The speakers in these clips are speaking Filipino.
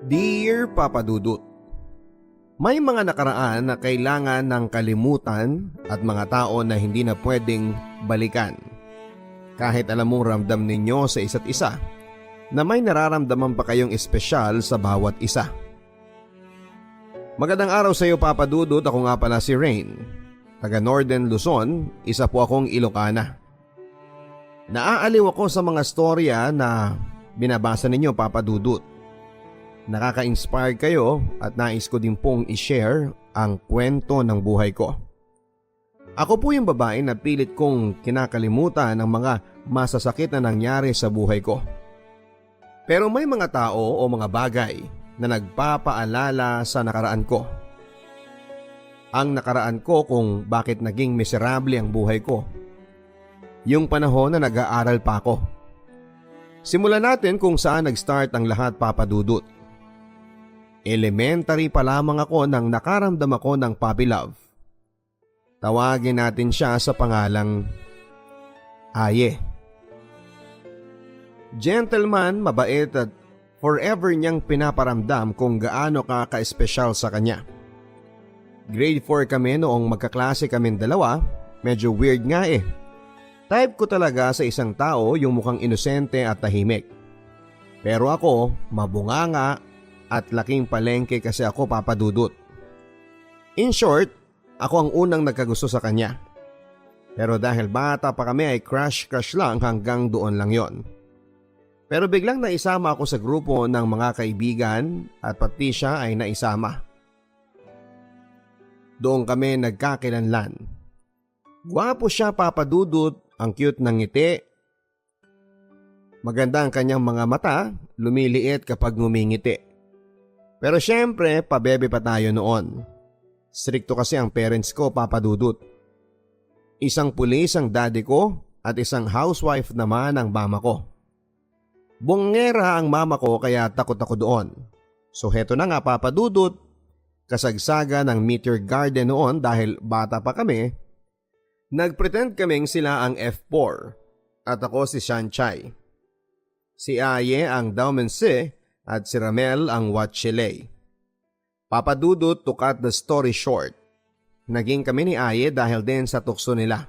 Dear Papa Dudut, may mga nakaraan na kailangan ng kalimutan at mga tao na hindi na pwedeng balikan. Kahit alam mong ramdam ninyo sa isa't isa na may nararamdaman pa kayong espesyal sa bawat isa. Magandang araw sa iyo Papa Dudut, ako nga pala si Rain. Taga Northern Luzon, isa po akong Ilocana. Naaaliw ako sa mga storya na binabasa ninyo Papa Dudut. Nakaka-inspire kayo at nais ko din pong i-share ang kwento ng buhay ko. Ako po yung babae na pilit kong kinakalimutan ang mga masasakit na nangyari sa buhay ko. Pero may mga tao o mga bagay na nagpapaalala sa nakaraan ko. Ang nakaraan ko kung bakit naging miserable ang buhay ko. Yung panahon na nag-aaral pa ako. Simulan natin kung saan nag-start ang lahat Papa Dudut. Elementary pa lamang ako nang nakaramdam ako ng puppy love. Tawagin natin siya sa pangalang Aye. Gentleman, mabait at forever niyang pinaparamdam kung gaano ka-espesyal sa kanya. Grade 4 kami noong magkaklase kaming dalawa, medyo weird nga eh. Type ko talaga sa isang tao yung mukhang inosente at tahimik. Pero ako, mabunganga at laking palengke kasi ako Papa Dudut. In short, ako ang unang nagkagusto sa kanya. Pero dahil bata pa kami ay crush lang hanggang doon lang yon. Pero biglang naisama ako sa grupo ng mga kaibigan at pati siya ay naisama. Doon kami nagkakilanlan. Gwapo siya Papa Dudut, ang cute ng ngiti. Maganda ang kanyang mga mata, lumiliit kapag ngumingiti. Pero syempre, pabebe pa tayo noon. Strikto kasi ang parents ko, Papa Dudut. Isang pulis ang daddy ko at isang housewife naman ang mama ko. Bungera ang mama ko kaya takot ako doon. So heto na nga Papa Dudut, kasagsaga ng Meteor Garden noon dahil bata pa kami. Nagpretend kaming sila ang F4 at ako si Shanchay. Si Aye ang Daumense at si Ramel ang Watchile. Papa Dudut, to cut the story short, naging kami ni Aye dahil din sa tukso nila.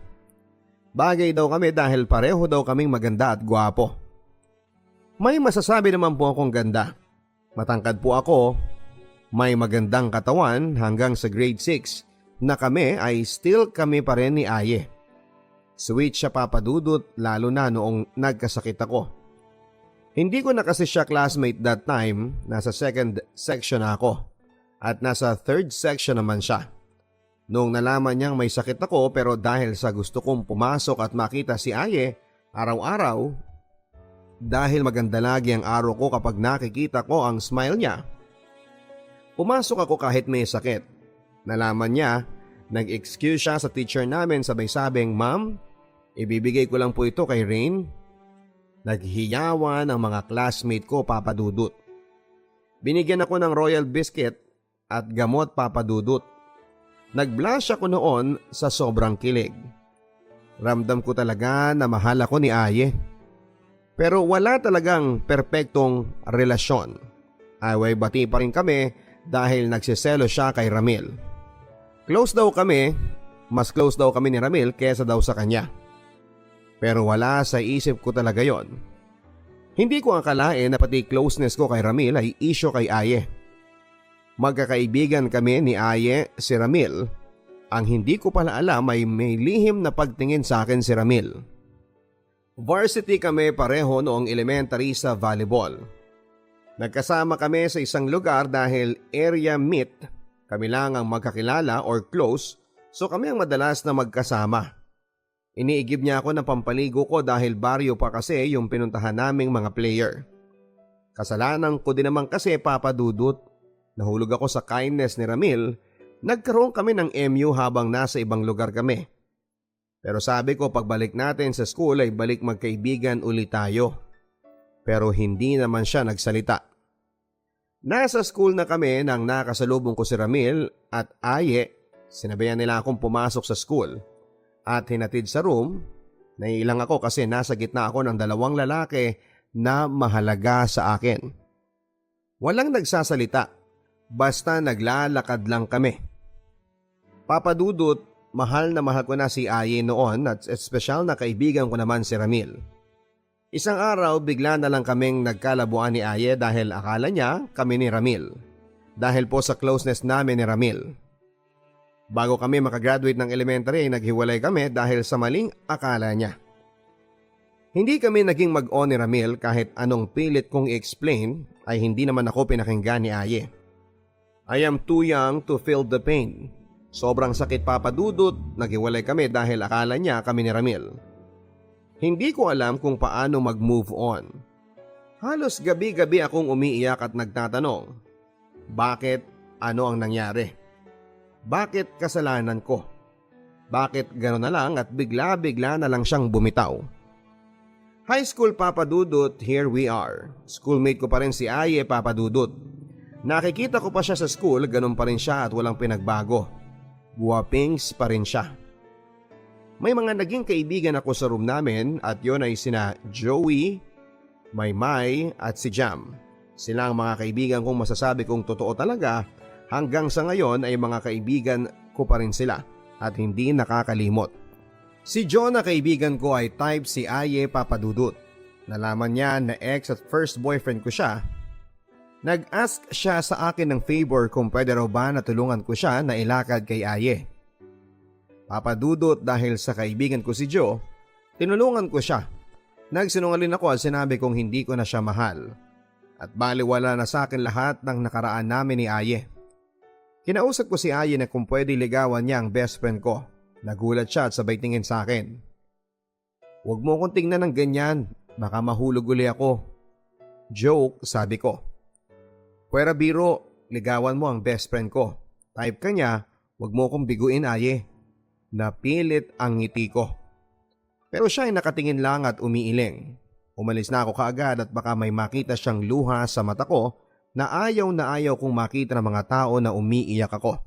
Bagay daw kami dahil pareho daw kaming maganda at gwapo. May masasabi naman po akong ganda. Matangkad po ako, may magandang katawan hanggang sa grade 6 na kami ay still kami pa rin ni Aye. Sweet siya Papa Dudut lalo na noong nagkasakit ako. Hindi ko na kasi siya classmate that time, nasa second section ako at nasa third section naman siya. Noong nalaman niyang may sakit ako pero dahil sa gusto kong pumasok at makita si Aye araw-araw, dahil maganda lagi ang araw ko kapag nakikita ko ang smile niya, pumasok ako kahit may sakit. Nalaman niya, nag-excuse siya sa teacher namin sabay-sabing, "Ma'am, ibibigay ko lang po ito kay Rain." Naghiyawan ang mga classmate ko Papa Dudut. Binigyan ako ng royal biscuit at gamot Papa Dudut. Nag-blush ako noon sa sobrang kilig. Ramdam ko talaga na mahal ako ni Aye. Pero wala talagang perpektong relasyon. Away bati pa rin kami dahil nagsiselo siya kay Ramil. Close daw kami, mas close daw kami ni Ramil kesa daw sa kanya. Pero wala sa isip ko talaga yon. Hindi ko akalain na pati closeness ko kay Ramil ay issue kay Aye. Magkakaibigan kami ni Aye, si Ramil. Ang hindi ko pala alam ay may lihim na pagtingin sa akin si Ramil. Varsity kami pareho noong elementary sa volleyball. Nagkasama kami sa isang lugar dahil area meet. Kami lang ang magkakilala or close, so kami ang madalas na magkasama. Iniigib niya ako ng pampaligo ko dahil baryo pa kasi yung pinuntahan naming mga player. Kasalanan ko din naman kasi Papa Dudut. Nahulog ako sa kindness ni Ramil. Nagkaroon kami ng MU habang nasa ibang lugar kami. Pero sabi ko pagbalik natin sa school ay balik magkaibigan ulit tayo. Pero hindi naman siya nagsalita. Nasa school na kami nang nakasalubong ko si Ramil at Aye. Sinabayan nila akong pumasok sa school. At hinatid sa room, naiilang ako kasi nasa gitna ako ng dalawang lalaki na mahalaga sa akin. Walang nagsasalita, basta naglalakad lang kami. Papa Dudut, mahal na mahal ko na si Aye noon at espesyal na kaibigan ko naman si Ramil. Isang araw bigla na lang kaming nagkalabuan ni Aye dahil akala niya kami ni Ramil. Dahil po sa closeness namin ni Ramil. Bago kami makagraduate ng elementary ay naghiwalay kami dahil sa maling akala niya. Hindi kami naging mag-on ni Ramil kahit anong pilit kong i-explain ay hindi naman ako pinakinggan ni Aye. I am too young to feel the pain. Sobrang sakit Papa Dudut, naghiwalay kami dahil akala niya kami ni Ramil. Hindi ko alam kung paano mag-move on. Halos gabi-gabi akong umiiyak at nagtatanong, bakit? Ano ang nangyari? Bakit kasalanan ko? Bakit gano'n na lang at bigla-bigla na lang siyang bumitaw? High school Papa Dudut, here we are. Schoolmate ko pa rin si Aye Papa Dudut. Nakikita ko pa siya sa school, ganun pa rin siya at walang pinagbago. Guwapings pa rin siya. May mga naging kaibigan ako sa room namin at yon ay sina Joey, Maymay at si Jam. Sila ang mga kaibigan kong masasabi kong totoo talaga, hanggang sa ngayon ay mga kaibigan ko pa rin sila at hindi nakakalimot. Si John na kaibigan ko ay type si Aye Papa Dudut. Nalaman niya na ex at first boyfriend ko siya. Nag-ask siya sa akin ng favor kung pwede raw ba na tulungan ko siya na ilakad kay Aye. Papa Dudut, dahil sa kaibigan ko si Joe, tinulungan ko siya. Nagsinungaling ako at sinabi kong hindi ko na siya mahal. At baliwala na sa akin lahat ng nakaraan namin ni Aye. Kinausap ko si Aye na kung pwede ligawan niya ang best friend ko. Nagulat siya at sabay tingin sa akin. Huwag mo akong tingnan ng ganyan, baka mahulog uli ako. Joke, sabi ko. Pwera biro, ligawan mo ang best friend ko. Type ka niya, huwag mo akong biguin Aye. Napilit ang ngiti ko. Pero siya ay nakatingin lang at umiiling. Umalis na ako kaagad at baka may makita siyang luha sa mata ko na ayaw kong makita ng mga tao na umiiyak ako.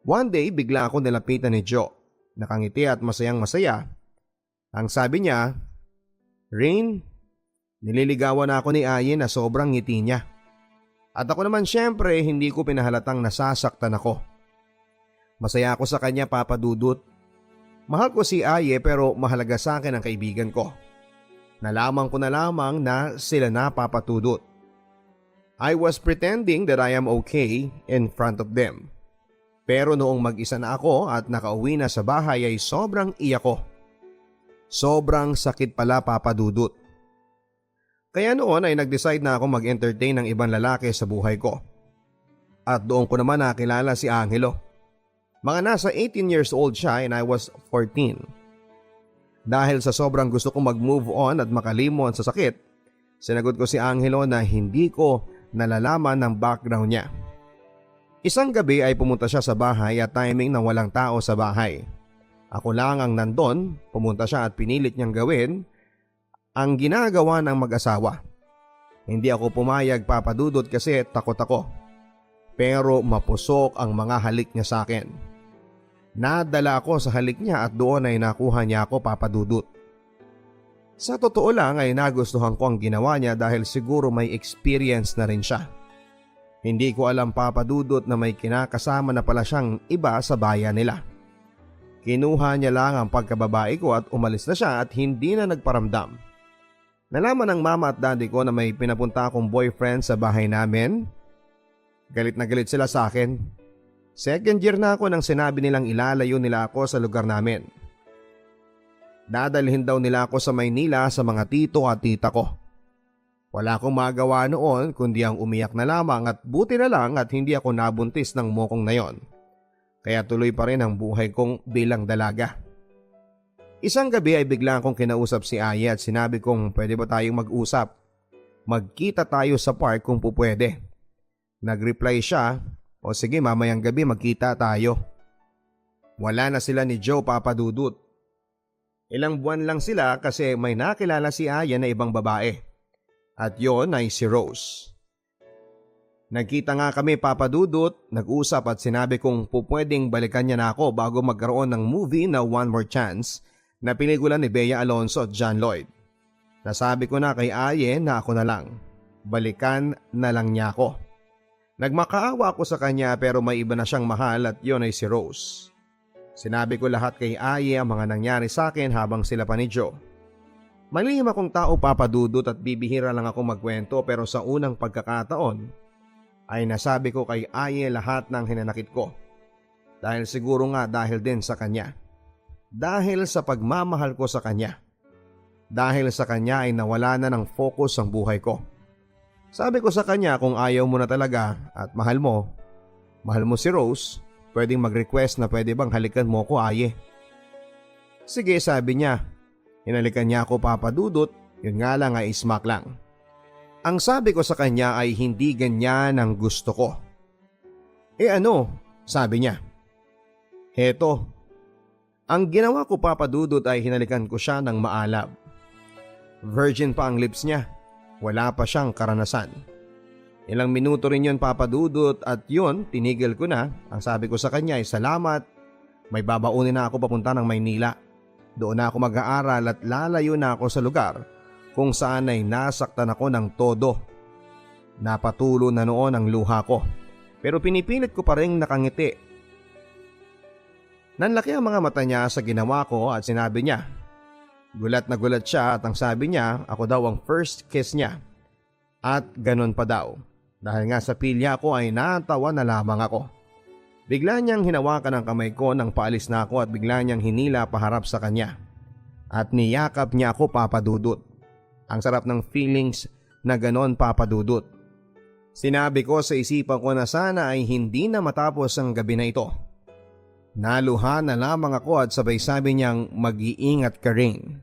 One day, bigla ako nilapitan ni Joe. Nakangiti at masayang masaya. Ang sabi niya, Rain, nililigawan ako ni Aye na sobrang ngiti niya. At ako naman syempre hindi ko pinahalatang nasasaktan ako. Masaya ako sa kanya Papa Dudut. Mahal ko si Aye pero mahalaga sa akin ang kaibigan ko. Nalaman ko na lamang na sila na Papa Dudut. I was pretending that I am okay in front of them. Pero noong mag-isa na ako at nakauwi na sa bahay ay sobrang iyak ko. Sobrang sakit pala Papa Dudut. Kaya noon ay nag-decide na ako mag-entertain ng ibang lalaki sa buhay ko. At doon ko naman nakilala si Angelo. Mga nasa 18 years old siya and I was 14. Dahil sa sobrang gusto kong mag-move on at makalimon sa sakit, sinagot ko si Angelo na hindi ko nalalaman ng background niya. Isang gabi ay pumunta siya sa bahay at timing na walang tao sa bahay. Ako lang ang nandon, pumunta siya at pinilit niyang gawin ang ginagawa ng mag-asawa. Hindi ako pumayag Papa Dudut kasi takot ako. Pero mapusok ang mga halik niya sa akin. Nadala ako sa halik niya at doon ay nakuha niya ako Papa Dudut. Sa totoo lang ay nagustuhan ko ang ginawa niya dahil siguro may experience na rin siya. Hindi ko alam Papa Dudut na may kinakasama na pala siyang iba sa bayan nila. Kinuha niya lang ang pagkababae ko at umalis na siya at hindi na nagparamdam. Nalaman ng mama at daddy ko na may pinapunta akong boyfriend sa bahay namin. Galit na galit sila sa akin. Second year na ako nang sinabi nilang ilalayo nila ako sa lugar namin. Dadalhin daw nila ako sa Maynila sa mga tito at tita ko. Wala akong magawa noon kundi ang umiyak na lamang at buti na lang at hindi ako nabuntis ng mokong na yon. Kaya tuloy pa rin ang buhay kong bilang dalaga. Isang gabi ay bigla akong kinausap si Aye at sinabi kong pwede ba tayong mag-usap? Magkita tayo sa park kung pupwede. Nag-reply siya, o sige mamayang gabi magkita tayo. Wala na sila ni Joe Papa Dudut. Ilang buwan lang sila kasi may nakilala si Aye na ibang babae. At yon ay si Rose. Nagkita nga kami Papa Dudut, nag-usap at sinabi kong pupwedeng balikan niya na ako bago magkaroon ng movie na One More Chance na pelikula ni Bea Alonzo at John Lloyd. Nasabi ko na kay Aye na ako na lang. balikan na lang niya ako. Nagmakaawa ako sa kanya pero may iba na siyang mahal at yun ay si Rose. Sinabi ko lahat kay Aye ang mga nangyari sa akin habang sila pa ni Joe. Malihim akong tao, Papa Dudut, at bibihira lang ako magkwento pero sa unang pagkakataon ay nasabi ko kay Aye lahat ng hinanakit ko. Dahil siguro nga dahil din sa kanya. Dahil sa pagmamahal ko sa kanya. Dahil sa kanya ay nawala na ng focus ang buhay ko. Sabi ko sa kanya kung ayaw mo na talaga at mahal mo si Rose, pwedeng mag-request na pwede bang halikan mo ko, Aye. Sige, sabi niya. Hinalikan niya ako, Papa Dudut, yun nga lang ay smack lang. Ang sabi ko sa kanya ay hindi ganyan ang gusto ko. Ano? Sabi niya. Heto. Ang ginawa ko, Papa Dudut, ay hinalikan ko siya ng maalab. Virgin pa ang lips niya. Wala pa siyang karanasan. Ilang minuto rin yun, Papa Dudut, at yun, tinigil ko na. Ang sabi ko sa kanya ay salamat. May babaunin na ako papunta ng Maynila. Doon na ako mag-aaral at lalayo na ako sa lugar kung saan ay nasaktan ako ng todo. Napatulo na noon ang luha ko. Pero pinipilit ko pa rin nakangiti. Nanlaki ang mga mata niya sa ginawa ko at sinabi niya. Gulat na gulat siya at ang sabi niya ako daw ang first kiss niya. At ganun pa daw. Dahil nga sa pilya ko ay natawa na lamang ako. Bigla niyang hinawakan ang kamay ko nang paalis na ako at bigla niyang hinila paharap sa kanya. At niyakap niya ako, Papa Dudut. Ang sarap ng feelings na ganon, Papa Dudut. Sinabi ko sa isipan ko na sana ay hindi na matapos ang gabi na ito. Naluha na lamang ako at sabay sabi niyang mag-iingat ka rin.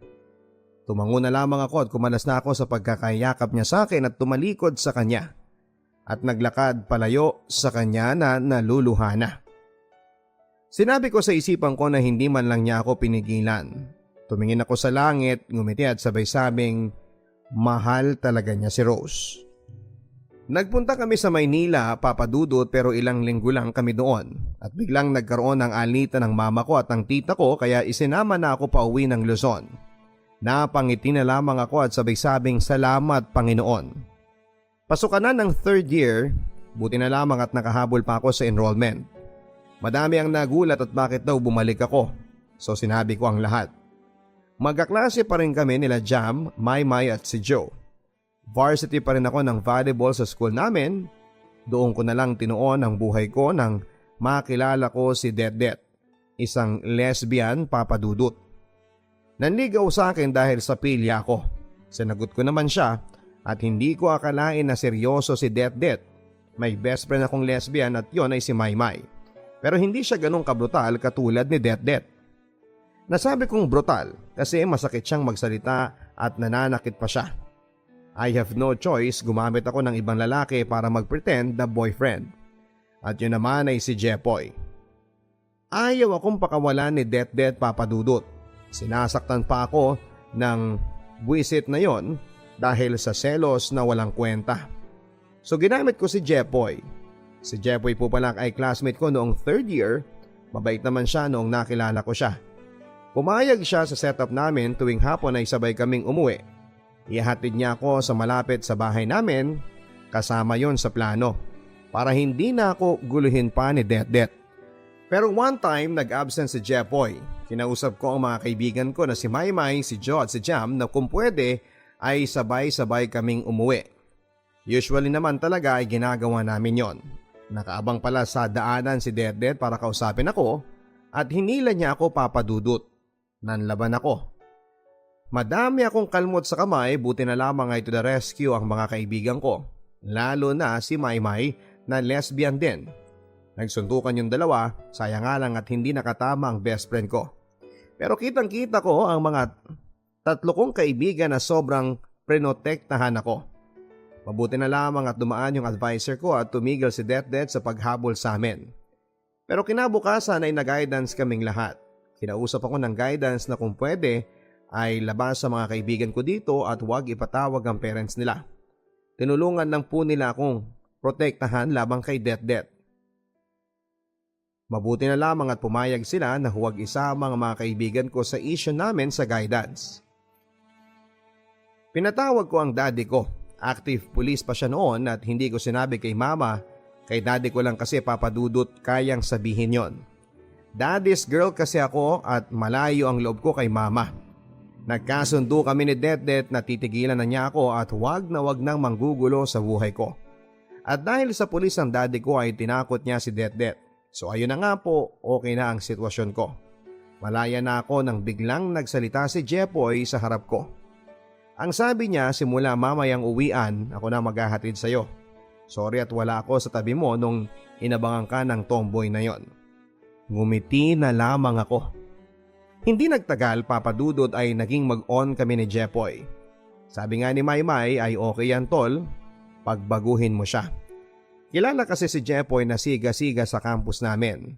Tumango na lamang ako at kumalas na ako sa pagkakayakap niya sa akin at tumalikod sa kanya. At naglakad palayo sa kanya na naluluha na. Sinabi ko sa isipan ko na hindi man lang niya ako pinigilan. Tumingin ako sa langit, ngumiti at sabay sabing mahal talaga niya si Rose. Nagpunta kami sa Maynila, Papa Dudut, pero ilang linggo lang kami doon at biglang nagkaroon ng alitan ng mama ko at ng tita ko kaya isinama na ako pauwi ng Luzon. Napangiti na lamang ako at sabay sabing salamat, Panginoon. Pasukan na ng third year, buti na lamang at nakahabol pa ako sa enrollment. Madami ang nagulat at bakit daw bumalik ako, so sinabi ko ang lahat. Magkaklase pa rin kami nila Jam, Maymay at si Joe. Varsity pa rin ako ng volleyball sa school namin. Doon ko na lang tinuon ang buhay ko nang makilala ko si Det, isang lesbian, Papa Dudut. Nanligaw sa akin dahil sa pilya ko. Sinagot ko naman siya at hindi ko akalain na seryoso si Det. May best friend akong lesbian at yon ay si Maymay. Pero hindi siya ganong kabrutal katulad ni Det. Nasabi kong brutal kasi masakit siyang magsalita at nananakit pa siya. I have no choice, gumamit ako ng ibang lalaki para mag-pretend na boyfriend. At yun naman ay si Jepoy. Ayaw akong pakawalan ni Det, Papa Dudut. Sinasaktan pa ako ng buwisit na yon dahil sa selos na walang kwenta. So ginamit ko si Jepoy. Si Jepoy po pala ay classmate ko noong third year. Mabait naman siya noong nakilala ko siya. Pumayag siya sa setup namin tuwing hapon ay sabay kaming umuwi. Ihatid niya ako sa malapit sa bahay namin, kasama yon sa plano, para hindi na ako guluhin pa ni Det. Pero one time nag-absent si Jepoy. Kinausap ko ang mga kaibigan ko na si Maymay, si Joe at si Jam na kung pwede ay sabay-sabay kaming umuwi. Usually naman talaga ay ginagawa namin yon. Nakaabang pala sa daanan si Det para kausapin ako at hinila niya ako, Papa Dudut. Nanlaban ako. Madami akong kalmot sa kamay, buti na lamang ay to the rescue ang mga kaibigan ko. Lalo na si Maymay na lesbian din. Nagsuntukan yung dalawa, sayang nga lang at hindi nakatama ang best friend ko. Pero kitang kita ko ang mga tatlo kong kaibigan na sobrang prenotektahan ako. Mabuti na lamang at dumaan yung advisor ko at tumigil si Det sa paghabol sa amin. Pero kinabukasan ay nag-guidance kaming lahat. Kinausap ako ng guidance na kung pwede ay labas sa mga kaibigan ko dito at huwag ipatawag ang parents nila. Tinulungan lang po nila akong protektahan labang kay Det. Mabuti na lamang at pumayag sila na huwag isama ang mga kaibigan ko sa issue namin sa guidance. Pinatawag ko ang daddy ko Active police pa siya noon at hindi ko sinabi kay mama, kay daddy ko lang kasi papadudot kayang sabihin yon. Daddy's girl kasi ako at malayo ang loob ko kay mama. Nagkasundo kami ni Det na titigilan na niya ako at wag na wag nang manggugulo sa buhay ko. At dahil sa pulis ang daddy ko ay tinakot niya si Det. So ayun na nga po, okay na ang sitwasyon ko. Malaya na ako nang biglang nagsalita si Jepoy sa harap ko. Ang sabi niya, simula mamayang uwian, ako na maghahatid sa'yo. Sorry at wala ako sa tabi mo nung inabangan ka ng tomboy na yon. Ngumiti na lamang ako. Hindi nagtagal, papadudot ay naging mag-on kami ni Jepoy. Sabi nga ni Maymay ay okay yan tol, pagbaguhin mo siya. Kilala kasi si Jepoy na siga-siga sa campus namin.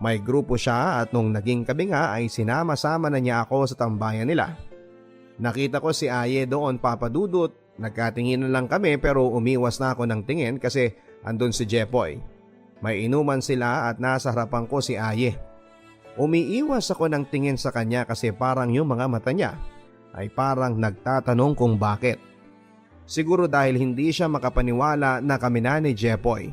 May grupo siya at nung naging kami nga ay sinama-sama na niya ako sa tambayan nila. Nakita ko si Aye doon papadudot, nagkatinginan lang kami pero umiwas na ako ng tingin kasi andun si Jepoy. May inuman sila at nasa harapan ko si Aye. Umiiwas ako ng tingin sa kanya kasi parang yung mga mata niya ay parang nagtatanong kung bakit. Siguro dahil hindi siya makapaniwala na kami na ni Jepoy.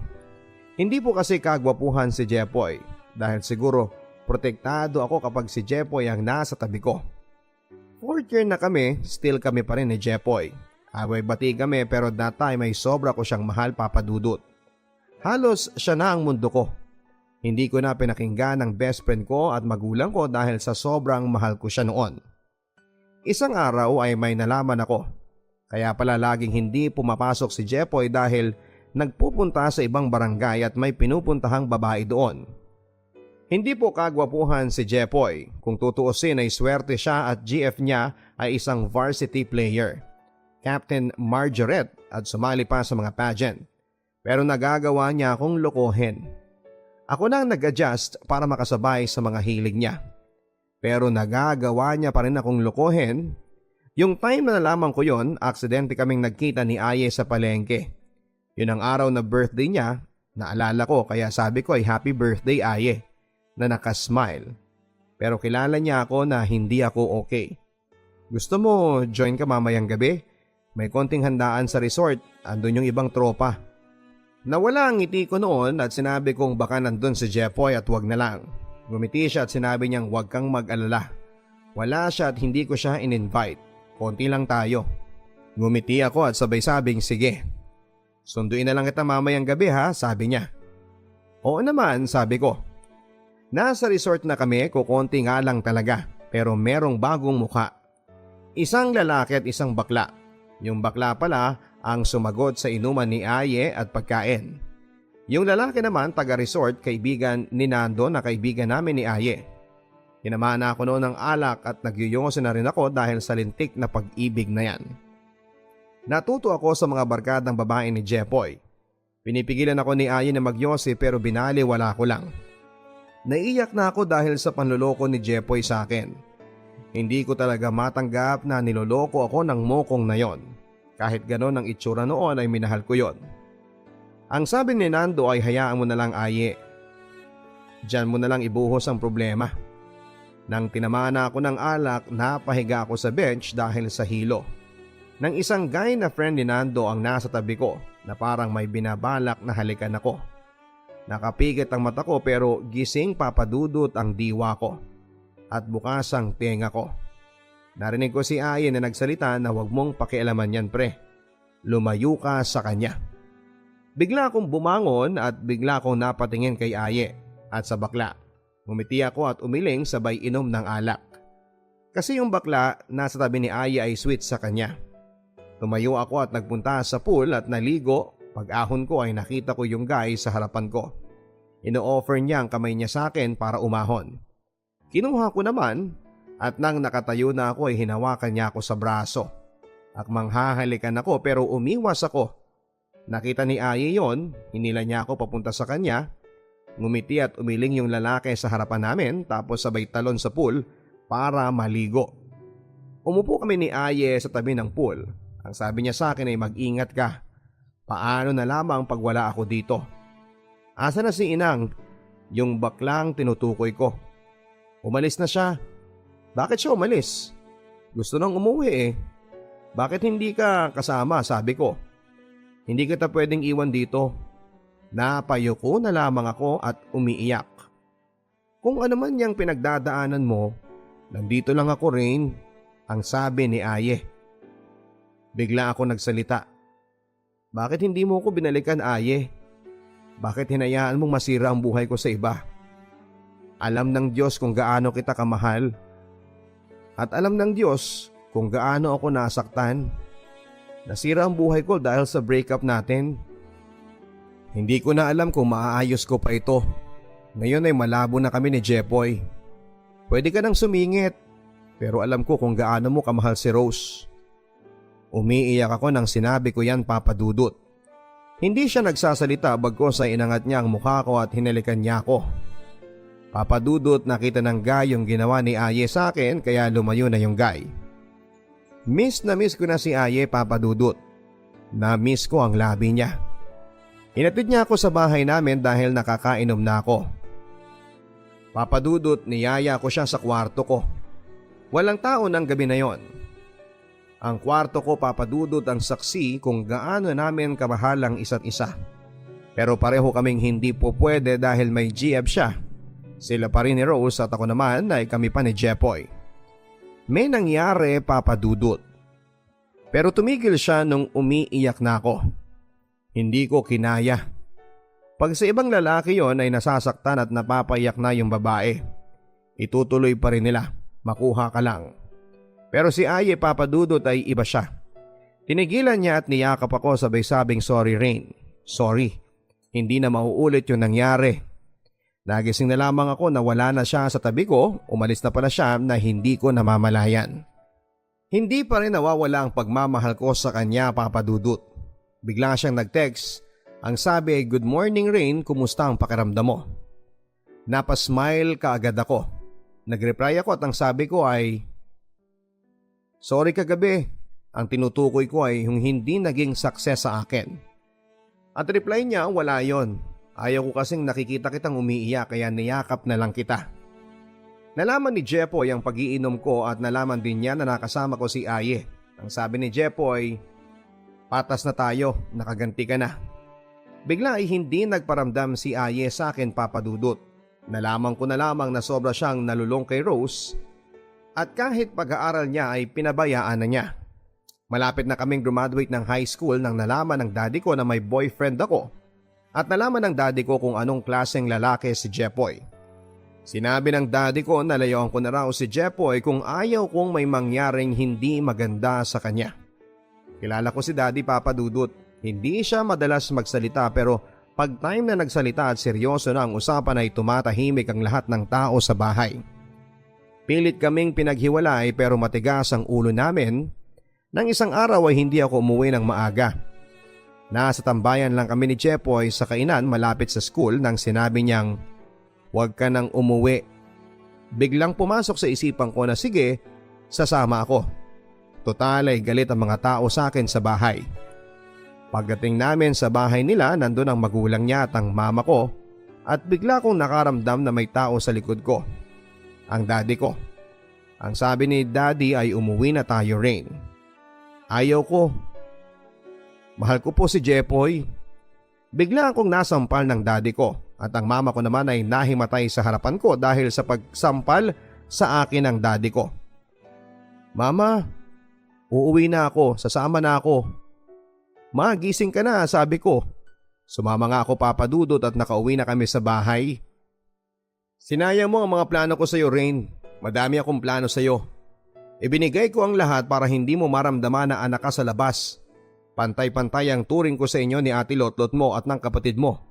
Hindi po kasi kagwapuhan si Jepoy dahil siguro protektado ako kapag si Jepoy ang nasa tabi ko. 4th year na kami, still kami pa rin ni Jepoy. Away-bati kami pero that time ay sobra ko siyang mahal papadudot. Halos siya na ang mundo ko. Hindi ko na pinakinggan ang best friend ko at magulang ko dahil sa sobrang mahal ko siya noon. Isang araw ay may nalaman ako. Kaya pala laging hindi pumapasok si Jepoy dahil nagpupunta sa ibang barangay at may pinupuntahang babae doon. Hindi po kagwapuhan si Jepoy, kung tutuusin ay swerte siya at GF niya ay isang varsity player, Captain Margaret at sumali pa sa mga pageant. Pero nagagawa niya akong lokohin. Ako nang nag-adjust para makasabay sa mga hilig niya. Pero nagagawa niya pa rin akong lokohin. Yung time na nalaman ko yon, aksidente kaming nagkita ni Aye sa palengke. Yun ang araw na birthday niya, naalala ko kaya sabi ko ay happy birthday Aye. Na nakasmile. Pero kilala niya ako na hindi ako okay. Gusto mo join ka mamayang gabi? May konting handaan sa resort, andun yung ibang tropa. Nawala ang ngiti ko noon at sinabi kong baka nandun si Jepoy at wag na lang. Gumiti siya at sinabi niyang wag kang mag-alala. Wala siya at hindi ko siya in-invite. Konti lang tayo. Gumiti ako at sabay-sabing sige. Sunduin na lang kita mamayang gabi ha, sabi niya. Oo naman, sabi ko. Nasa resort na kami, kukonti nga lang talaga, pero merong bagong mukha. Isang lalaki at isang bakla. Yung bakla pala ang sumagot sa inuman ni Aye at pagkain. Yung lalaki naman taga-resort, kaibigan ni Nando na kaibigan namin ni Aye. Tinamaan na ako noon ng alak at nagyuyungoso na rin ako dahil sa lintik na pag-ibig na yan. Natuto ako sa mga barkadang babae ni Jepoy. Pinipigilan ako ni Aye na magyosi pero binaliwala ko lang. Naiiyak na ako dahil sa panloloko ni Jepoy sa akin. Hindi ko talaga matanggap na niloloko ako ng mokong na yon. Kahit ganon ang itsura noon ay minahal ko yon. Ang sabi ni Nando ay hayaan mo na lang Aye. Diyan mo na lang ibuhos ang problema. Nang tinamaan na ako ng alak, napahiga ako sa bench dahil sa hilo. Nang isang guy na friend ni Nando ang nasa tabi ko na parang may binabalak na halikan ako. Nakapikit ang mata ko pero gising papadudot ang diwa ko at bukas ang tenga ko. Narinig ko si Aye na nagsalita na wag mong pakialaman yan pre. Lumayo ka sa kanya. Bigla akong bumangon at bigla akong napatingin kay Aye at sa bakla. Ngumiti ako at umiling sabay inom ng alak. Kasi yung bakla nasa tabi ni Aye ay sweet sa kanya. Tumayo ako at nagpunta sa pool at naligo. Pag-ahon ko ay nakita ko yung guy sa harapan ko. Ino-offer niya ang kamay niya sa akin para umahon. Kinuha ko naman at nang nakatayo na ako ay hinawakan niya ako sa braso. Akmang hahalikan ako pero umiwas ako. Nakita ni Aye yon, hinila niya ako papunta sa kanya. Ngumiti at umiling yung lalaki sa harapan namin tapos sabay talon sa pool para maligo. Umupo kami ni Aye sa tabi ng pool. Ang sabi niya sa akin ay mag-ingat ka. Paano na lamang pag wala ako dito? Asa na si Inang? Yung baklang tinutukoy ko. Umalis na siya. Bakit siya umalis? Gusto nang umuwi eh. Bakit hindi ka kasama? Sabi ko. Hindi kita pwedeng iwan dito. Napayuko na lamang ako at umiiyak. Kung ano man yang pinagdadaanan mo, nandito lang ako, Rain, ang sabi ni Aye. Bigla ako nagsalita. Bakit hindi mo ko binalikan, Aye? Bakit hinayaan mong masira ang buhay ko sa iba? Alam ng Diyos kung gaano kita kamahal. At alam ng Diyos kung gaano ako nasaktan. Nasira ang buhay ko dahil sa breakup natin. Hindi ko na alam kung maaayos ko pa ito. Ngayon ay malabo na kami ni Jepoy. Pwede ka nang sumingit, pero alam ko kung gaano mo kamahal si Rose. Umiiyak ako nang sinabi ko yan, Papa Dudut. Hindi siya nagsasalita bagkos ay inangat niya ang mukha ko at hinalikan niya ako. Papa Dudut, nakita ng guy yung ginawa ni Aye sa akin kaya lumayo na yung guy. Miss na miss ko na si Aye, Papa Dudut. Na-miss ko ang labi niya. Hinatid niya ako sa bahay namin dahil nakakainom na ako. Papa Dudut, niyaya ko siya sa kwarto ko. Walang tao ng gabi na yon. Ang kwarto ko, Papa Dudut, ang saksi kung gaano namin kamahal ang isa't isa. Pero pareho kaming hindi po pwede dahil may GF siya. Sila pa rin ni Rose at ako naman ay kami pa ni Jepoy. May nangyari, Papa Dudut. Pero tumigil siya nung umiiyak na ako. Hindi ko kinaya. Pag sa ibang lalaki yon ay nasasaktan at napapayak na yung babae, itutuloy pa rin nila, makuha ka lang. Pero si Aye, Papa Dudut, ay iba siya. Tinigilan niya at niyakap ako sabay-sabing sorry, Rain. Sorry, hindi na mauulit yung nangyari. Nagising na lamang ako na wala na siya sa tabi ko, umalis na pala siya na hindi ko namamalayan. Hindi pa rin nawawala ang pagmamahal ko sa kanya, Papa Dudut. Bigla siyang nag-text. Ang sabi ay, "Good morning, Rain, kumusta ang pakiramdam mo?" Napasmile kaagad ako. Nag-reply ako at ang sabi ko ay, "Sorry kagabi, ang tinutukoy ko ay yung hindi naging success sa akin." At reply niya, "Wala yon. Ayaw ko kasing nakikita kitang umiiyak kaya niyakap na lang kita." Nalaman ni Jepoy ang pag-iinom ko at nalaman din niya na nakasama ko si Aye. Ang sabi ni Jepoy, "Patas na tayo, nakaganti ka na." Bigla ay hindi nagparamdam si Aye sa akin, Papa Dudut. Nalaman ko na lamang na sobra siyang nalulong kay Rose at kahit pag-aaral niya ay pinabayaan na niya. Malapit na kaming graduate ng high school nang nalaman ng daddy ko na may boyfriend ako at nalaman ng daddy ko kung anong klaseng lalaki si Jepoy. Sinabi ng daddy ko na layuan ko na raw si Jepoy kung ayaw kong may mangyaring hindi maganda sa kanya. Kilala ko si daddy, Papa Dudut. Hindi siya madalas magsalita pero pag time na nagsalita at seryoso na ang usapan ay tumatahimik ang lahat ng tao sa bahay. Pilit kaming pinaghiwalay pero matigas ang ulo namin. Nang isang araw ay hindi ako umuwi ng maaga. Nasa tambayan lang kami ni Jepoy sa kainan malapit sa school nang sinabi niyang, "Huwag ka nang umuwi." Biglang pumasok sa isipan ko na sige, sasama ako. Total ay galit ang mga tao sa akin sa bahay. Pagdating namin sa bahay nila, nandun ang magulang niya at ang mama ko at bigla kong nakaramdam na may tao sa likod ko. Ang daddy ko. Ang sabi ni daddy ay umuwi na tayo, Rain. Ayaw ko. Mahal ko po si Jepoy. Bigla akong nasampal ng daddy ko at ang mama ko naman ay nahimatay sa harapan ko dahil sa pagsampal sa akin ng daddy ko. "Mama, uuwi na ako, sasama na ako." "Ma, gising ka na," sabi ko. Sumama nga ako, Papa Dudut, at nakauwi na kami sa bahay. "Sinayang mo ang mga plano ko sa iyo, Rain. Madami akong plano sa iyo. Ibinigay ko ang lahat para hindi mo maramdaman na anak ka sa labas. Pantay-pantay ang turing ko sa inyo ni Ate Lotlot mo at ng kapatid mo.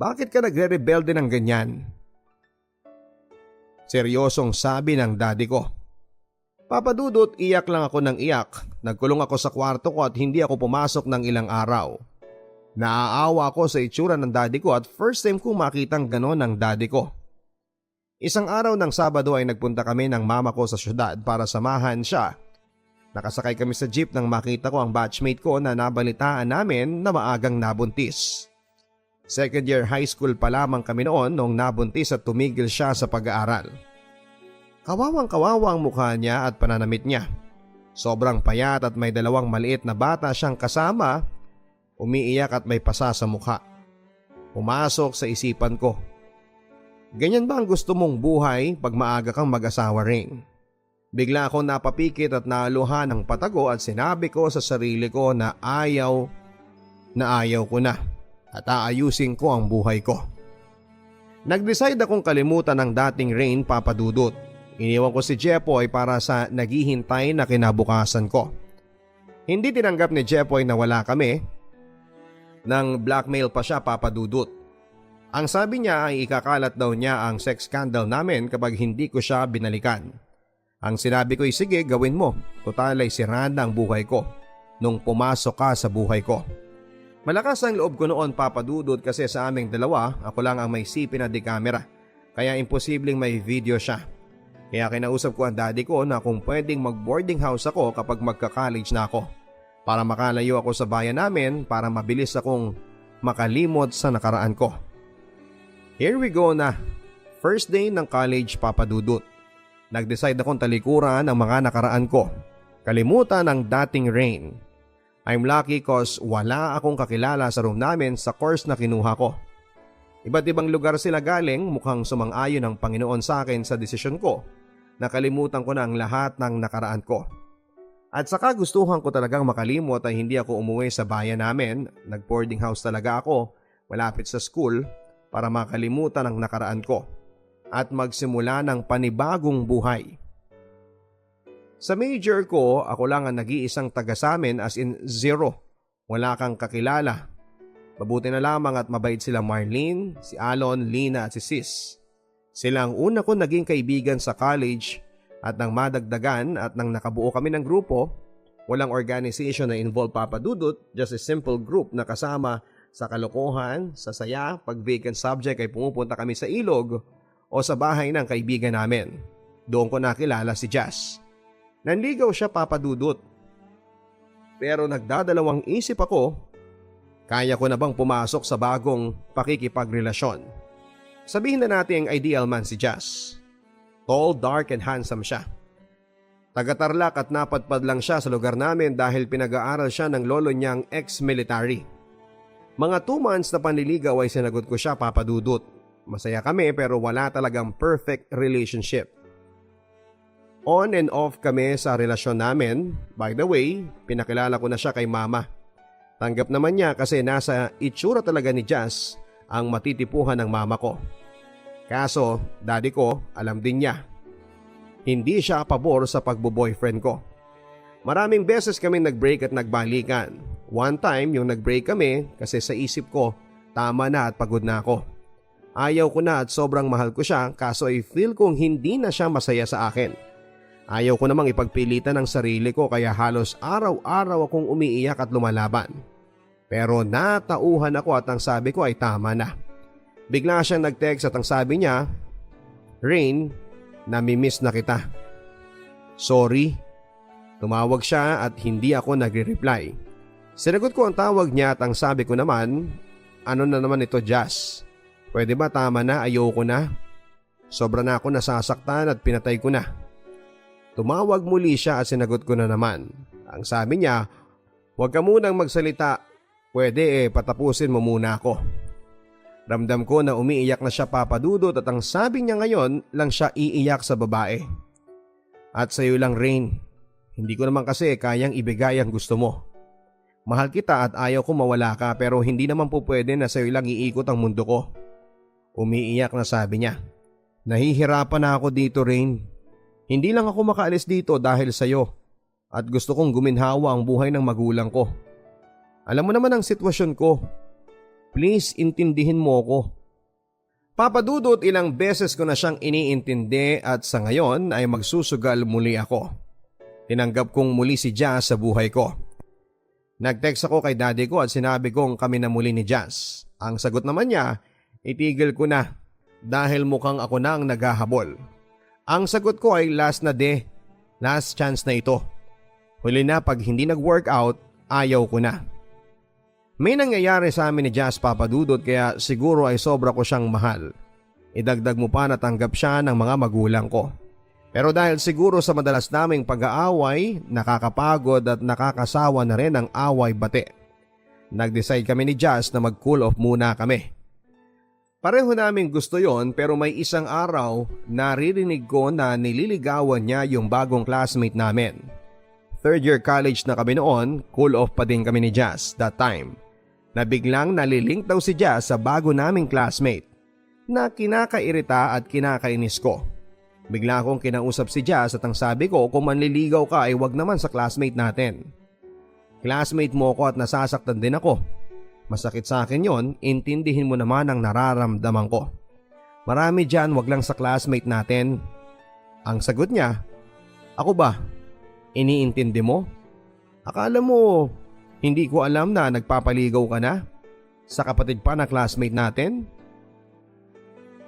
Bakit ka nagre-rebelde ng ganyan?" Seryosong sabi ng daddy ko. Papa Dudut, iyak lang ako ng iyak. Nagkulong ako sa kwarto ko at hindi ako pumasok ng ilang araw. Naaawa ako sa itsura ng daddy ko at first time kong makitang ganon ng daddy ko. Isang araw ng Sabado ay nagpunta kami ng mama ko sa syudad para samahan siya. Nakasakay kami sa jeep nang makita ko ang batchmate ko na nabalitaan namin na maagang nabuntis. Second year high school pa lamang kami noon nung nabuntis at tumigil siya sa pag-aaral. Kawawang-kawawa ang mukha niya at pananamit niya. Sobrang payat at may dalawang maliit na bata siyang kasama, umiiyak at may pasa sa mukha. Pumasok sa isipan ko. Ganyan ba ang gusto mong buhay pag maaga kang mag-asawa, Rain? Bigla akong napapikit at naluha ng patago at sinabi ko sa sarili ko na ayaw ko na at aayusin ko ang buhay ko. Nag-decide akong kalimutan ang dating Rain, Papa Dudut. Iniwan ko si Jepoy para sa naghihintay na kinabukasan ko. Hindi tinanggap ni Jepoy na wala kami. Nang blackmail pa siya, Papa Dudut. Ang sabi niya ay ikakalat daw niya ang sex scandal namin kapag hindi ko siya binalikan. Ang sinabi ko ay sige, gawin mo. Total ay sira na ang buhay ko nung pumasok ka sa buhay ko. Malakas ang loob ko noon, Papa Dudut, kasi sa aming dalawa ako lang ang may sipi na di camera. Kaya imposibleng may video siya. Kaya kinausap ko ang daddy ko na kung pwedeng mag-boarding house ako kapag magka-college na ako para makalayo ako sa bayan namin para mabilis akong makalimot sa nakaraan ko. Here we go na. First day ng college, Papa Dudut. Nag-decide akong talikuran ang mga nakaraan ko. Kalimutan ang dating Rain. I'm lucky cause wala akong kakilala sa room namin sa course na kinuha ko. Iba't ibang lugar sila galing, mukhang sumang-ayon ang Panginoon sa akin sa desisyon ko. Nakalimutan ko na ang lahat ng nakaraan ko. At sa kagustuhan ko talagang makalimot ay hindi ako umuwi sa bayan namin. Nag-boarding house talaga ako malapit sa school para makalimutan ang nakaraan ko at magsimula ng panibagong buhay. Sa major ko, ako lang ang nag-iisang taga sa amin, as in zero. Wala kang kakilala. Mabuti na lamang at mabait sila Marlene, si Alon, Lina at si Sis. Sila ang una ko naging kaibigan sa college at nang madagdagan at nang nakabuo kami ng grupo, walang organization na involved, Papa Dudut, just a simple group na kasama sa kalokohan, sa saya, pag vacant subject ay pumupunta kami sa ilog o sa bahay ng kaibigan namin. Doon ko nakilala si Jazz. Nanligaw siya, Papa Dudut. Pero nagdadalawang isip ako, kaya ko na bang pumasok sa bagong pakikipagrelasyon? Sabihin na natin ideal man si Jazz. Tall, dark and handsome siya. Taga-Tarlac at napadpad lang siya sa lugar namin dahil pinag-aaral siya ng lolo niyang ex-military. Mga 2 months na panliligaw ay sinagot ko siya, Papa Dudut. Masaya kami pero wala talagang perfect relationship. On and off kami sa relasyon namin. By the way, pinakilala ko na siya kay Mama. Tanggap naman niya kasi nasa itsura talaga ni Jazz ang matitipuhan ng mama ko. Kaso, daddy ko, alam din niya. Hindi siya pabor sa pagbo-boyfriend ko. Maraming beses kami nag-break at nagbalikan. One time yung nag-break kami kasi sa isip ko, tama na at pagod na ako. Ayaw ko na at sobrang mahal ko siya, kaso ay feel kong hindi na siya masaya sa akin. Ayaw ko namang ipagpilitan ang sarili ko kaya halos araw-araw akong umiiyak at lumalaban. Pero natauhan ako at ang sabi ko ay tama na. Bigla siyang nag-text at ang sabi niya, Rain, namimiss na kita. Sorry. Tumawag siya at hindi ako nagre-reply. Sinagot ko ang tawag niya at ang sabi ko naman, ano na naman ito, Jazz? Pwede ba tama na, ayoko na? Sobra na ako nasasaktan at pinatay ko na. Tumawag muli siya at sinagot ko na naman. Ang sabi niya, huwag ka munang magsalita. Pwede patapusin mo muna ako. Ramdam ko na umiiyak na siya, Papa Dudut, at ang sabi niya ngayon lang siya iiyak sa babae. At sa'yo lang, Rain. Hindi ko naman kasi kayang ibigay ang gusto mo. Mahal kita at ayaw ko mawala ka pero hindi naman po pwede na sa'yo lang iikot ang mundo ko. Umiiyak na sabi niya. Nahihirapan na ako dito, Rain. Hindi lang ako makaalis dito dahil sa'yo at gusto kong guminhawa ang buhay ng magulang ko. Alam mo naman ang sitwasyon ko. Please intindihin mo ko. Papa Dudut, ilang beses ko na siyang iniintindi at sa ngayon ay magsusugal muli ako. Tinanggap kong muli si Jazz sa buhay ko. Nag-text ako kay daddy ko at sinabi kong kami na muli ni Jazz. Ang sagot naman niya, itigil ko na dahil mukhang ako na ang naghahabol. Ang sagot ko ay last na last chance na ito. Huli na pag hindi nag-workout, ayaw ko na. May nangyayari sa amin ni Jazz, Papa Dudut, kaya siguro ay sobra ko siyang mahal. Idagdag mo pa na tanggap siya ng mga magulang ko. Pero dahil siguro sa madalas naming pag-aaway, nakakapagod at nakakasawa na rin ang away bate. Nag-decide kami ni Jazz na mag-cool off muna kami. Pareho namin gusto yon, pero may isang araw naririnig ko na nililigawan niya yung bagong classmate namin. Third year college na kami noon, cool off pa din kami ni Jazz that time. Na biglang nalilink daw si Jazz sa bago naming classmate na kinakairita at kinakainis ko. Bigla akong kinausap si Jazz at ang sabi ko, kung manliligaw ka ay wag naman sa classmate natin. Classmate mo ko at nasasaktan din ako. Masakit sa akin yon, intindihin mo naman ang nararamdaman ko. Marami dyan, wag lang sa classmate natin. Ang sagot niya, ako ba? Iniintindi mo? Akala mo hindi ko alam na nagpapaligaw ka na? Sa kapatid pa na classmate natin?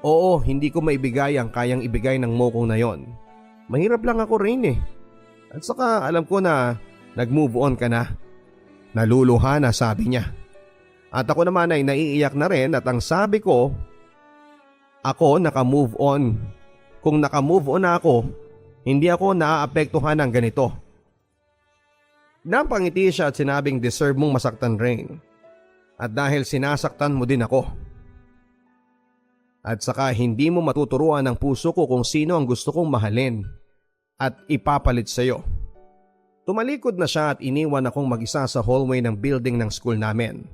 Oo, hindi ko maibigay ang kayang ibigay ng mokong na yon. Mahirap lang ako rin eh. At saka alam ko na nag-move on ka na. Naluluha na, sabi niya. At ako naman ay naiiyak na rin at ang sabi ko, ako naka-move on. Kung naka-move on na ako, hindi ako naaapektuhan ng ganito. Napangiti siya at sinabing deserve mong masaktan, Rain. At dahil sinasaktan mo din ako. At saka hindi mo matuturuan ang puso ko kung sino ang gusto kong mahalin at ipapalit sa iyo. Tumalikod na siya at iniwan akong mag-isa sa hallway ng building ng school namin.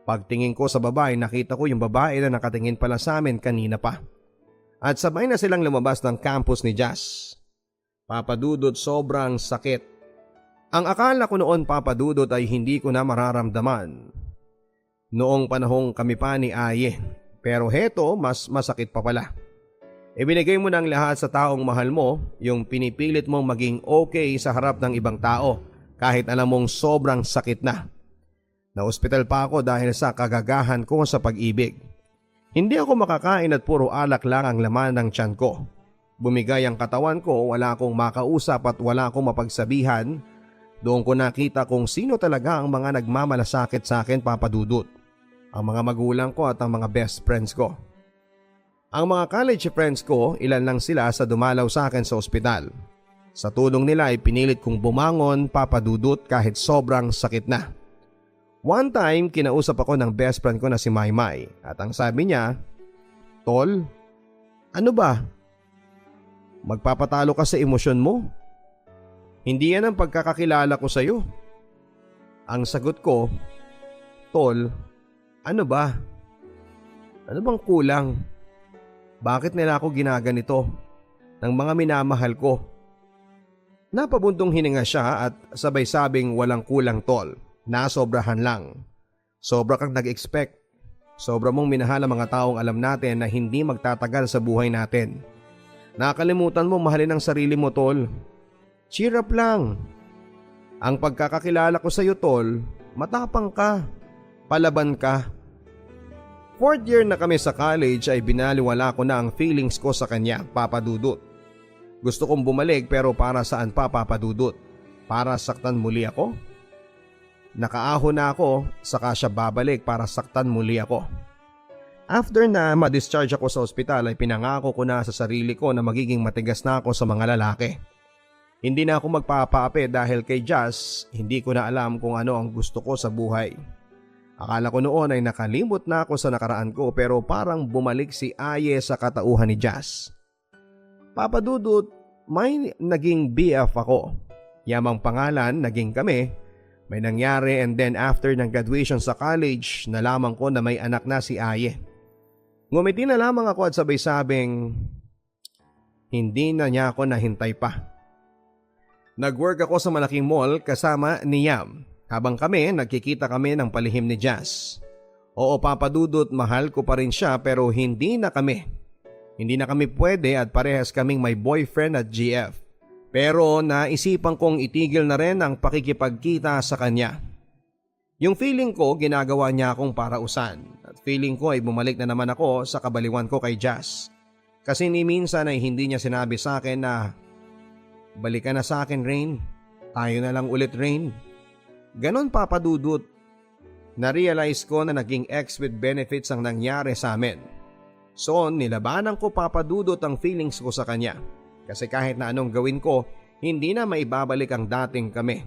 Pagtingin ko sa babae, nakita ko yung babae na nakatingin pala sa amin kanina pa. At sabay na silang lumabas ng campus ni Jazz. Papadudot, sobrang sakit. Ang akala ko noon, Papadudot, ay hindi ko na mararamdaman noong panahong kami pa ni Aye. Pero heto, mas masakit pa pala. Ibinigay mo ng lahat sa taong mahal mo, yung pinipilit mong maging okay sa harap ng ibang tao kahit alam mong sobrang sakit na. Na-hospital pa ako dahil sa kagagahan ko sa pag-ibig. Hindi ako makakain at puro alak lang ang laman ng tiyan ko. Bumigay ang katawan ko, wala akong makausap at wala akong mapagsabihan. Doon ko nakita kung sino talaga ang mga nagmamalasakit sa akin, Papadudot. Ang mga magulang ko at ang mga best friends ko. Ang mga college friends ko, ilan lang sila sa dumalaw sa akin sa ospital. Sa tulong nila ay pinilit kong bumangon, Papadudot, kahit sobrang sakit na. One time, kinausap ako ng best friend ko na si Maymay at ang sabi niya, Tol, ano ba? Magpapatalo ka sa emosyon mo? Hindi yan ang pagkakakilala ko sa iyo. Ang sagot ko, Tol, ano ba? Ano bang kulang? Bakit nila ako ginaganito ng mga minamahal ko? Napabundong hininga siya at sabay sabing walang kulang, Tol. Nasobrahan lang. Sobra kang nag-expect. Sobra mong minahal ang mga taong alam natin na hindi magtatagal sa buhay natin. Nakalimutan mo mahalin ang sarili mo, Tol. Cheer up lang. Ang pagkakakilala ko sa iyo, Tol, matapang ka. Palaban ka. Fourth year na kami sa college ay binaliwala ko na ang feelings ko sa kanya, Papadudot. Gusto kong bumalik pero para saan pa, Papadudot? Para saktan muli ako? Nakaahon na ako, saka siya babalik para saktan muli ako. After na ma-discharge ako sa ospital ay pinangako ko na sa sarili ko na magiging matigas na ako sa mga lalaki. Hindi na ako magpapaapi dahil kay Jazz, hindi ko na alam kung ano ang gusto ko sa buhay. Akala ko noon ay nakalimot na ako sa nakaraan ko pero parang bumalik si Aye sa katauhan ni Jazz. Papadudot, may naging BF ako. Yamang pangalan, naging kami. May nangyari and then after ng graduation sa college, nalaman ko na may anak na si Aye. Ngumiti na lamang ako at sabay sabing, hindi na niya ako nahintay pa. Nag-work ako sa malaking mall kasama ni Yam. Habang kami, nagkikita kami ng palihim ni Jazz. Oo, Papadudot, mahal ko pa rin siya pero hindi na kami. Hindi na kami pwede at parehas kaming may boyfriend at GF. Pero naisipan kong itigil na rin ang pakikipagkita sa kanya. Yung feeling ko, ginagawa niya akong parausan. At feeling ko ay bumalik na naman ako sa kabaliwan ko kay Jazz. Kasi ni minsan ay hindi niya sinabi sa akin na, balikan na sa akin, Rain. Tayo na lang ulit, Rain. Ganon, Papadudot. Na-realize ko na naging ex with benefits ang nangyari sa amin. So, nilabanan ko, Papadudot, ang feelings ko sa kanya. Kasi kahit na anong gawin ko, hindi na maibabalik ang dating kami.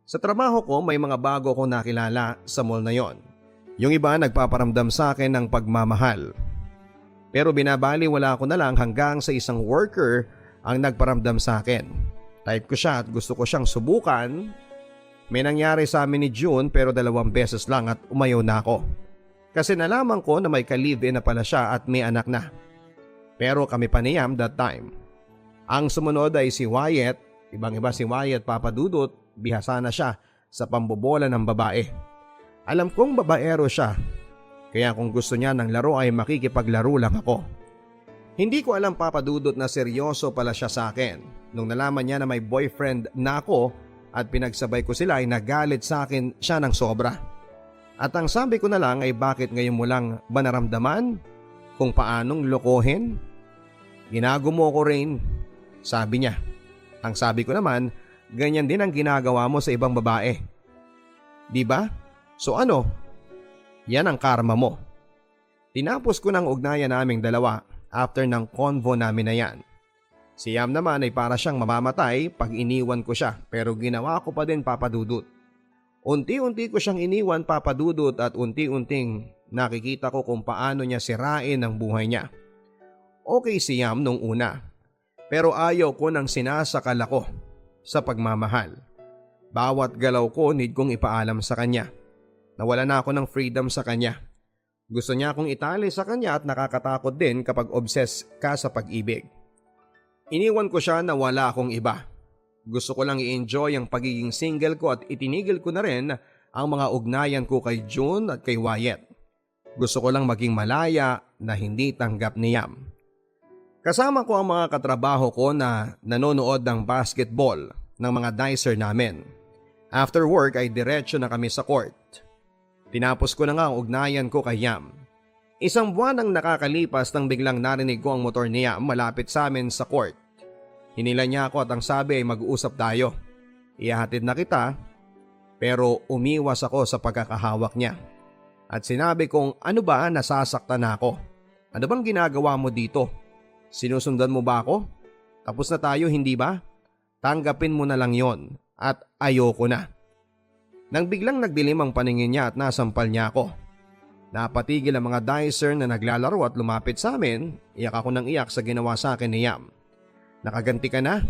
Sa trabaho ko may mga bago akong nakilala sa mall na yon. Yung iba nagpaparamdam sa akin ng pagmamahal. Pero binabaliwala ko na lang hanggang sa isang worker ang nagparamdam sa akin. Type ko siya at gusto ko siyang subukan. May nangyari sa amin ni June pero 2 beses lang at umayaw na ako. Kasi nalaman ko na may ka-live-in na pala siya at may anak na. Pero kami pa ni Yam that time. Ang sumunod ay si Wyatt. Ibang-iba si Wyatt, Papa Dudut. Bihasa na siya sa pambobola ng babae. Alam kong babaero siya. Kaya kung gusto niya ng laro ay makikipaglaro lang ako. Hindi ko alam, Papa Dudut, na seryoso pala siya sa akin. Nung nalaman niya na may boyfriend na ako at pinagsabay ko sila ay nagalit sa akin siya ng sobra. At ang sabi ko na lang ay bakit ngayon mo lang ba naramdaman kung paanong lokohin? Ginago mo ko rin, sabi niya. Ang sabi ko naman, ganyan din ang ginagawa mo sa ibang babae. Di ba? So ano? Yan ang karma mo. Tinapos ko ng ugnayan naming dalawa after ng convo namin na yan. Si Yam naman ay para siyang mamamatay pag iniwan ko siya pero ginawa ko pa din, Papa Dudut. Unti-unti ko siyang iniwan, Papa Dudut, at unti-unting nakikita ko kung paano niya sirain ang buhay niya. Okay si Yam nung una pero ayaw ko nang sinasakal ako sa pagmamahal. Bawat galaw ko need kong ipaalam sa kanya. Nawala na ako ng freedom sa kanya. Gusto niya akong itali sa kanya at nakakatakot din kapag obsessed ka sa pag-ibig. Iniwan ko siya na wala akong iba. Gusto ko lang i-enjoy ang pagiging single ko at itinigil ko na rin ang mga ugnayan ko kay June at kay Wyatt. Gusto ko lang maging malaya na hindi tanggap ni Yam. Kasama ko ang mga katrabaho ko na nanonood ng basketball ng mga dicer namin. After work ay diretso na kami sa court. Tinapos ko na nga ang ugnayan ko kay Yam. 1 buwan ang nakakalipas nang biglang narinig ko ang motor ni Yam malapit sa amin sa court. Hinila niya ako at ang sabi ay mag-uusap tayo. Ihahatid na kita, pero umiwas ako sa pagkakahawak niya. At sinabi kong, ano ba, nasasaktan na ako? Ano bang ginagawa mo dito? Sinusundan mo ba ako? Tapos na tayo, hindi ba? Tanggapin mo na lang yon at ayoko na. Nang biglang nagdilim ang paningin niya at nasampal niya ako. Napatigil ang mga dicer na naglalaro at lumapit sa amin. Iyak ako ng iyak sa ginawa sa akin ni Yam. Nakaganti ka na?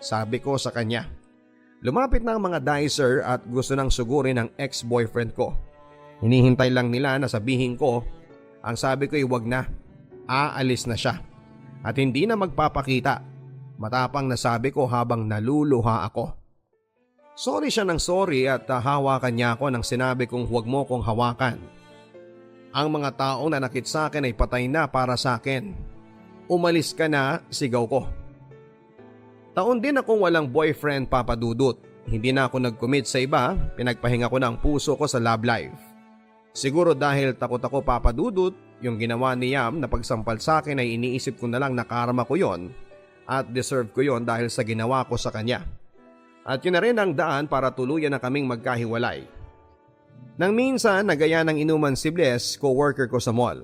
Sabi ko sa kanya. Lumapit na ang mga dicer at gusto nang sugurin ang ex-boyfriend ko. Hinihintay lang nila na sabihin ko. Ang sabi ko ay wag na. Aalis na siya. At hindi na magpapakita. Matapang na sabi ko habang naluluha ako. Sorry siya ng sorry at hawakan niya ako nang sinabi kong huwag mo kong hawakan. Ang mga taong nanakit sa akin ay patay na para sa akin. Umalis ka na, sigaw ko. Taon din akong walang boyfriend, Papa Dudut. Hindi na ako nag-commit sa iba, pinagpahinga ko ng puso ko sa love life. Siguro dahil takot ako, Papa Dudut, yung ginawa ni Yam na pagsampal sa akin ay iniisip ko na lang na karma ko yon at deserve ko yon dahil sa ginawa ko sa kanya. At yun na rin ang daan para tuluyan na kaming magkahiwalay. Nang minsan, nagaya ng inuman si Bless, co-worker ko sa mall.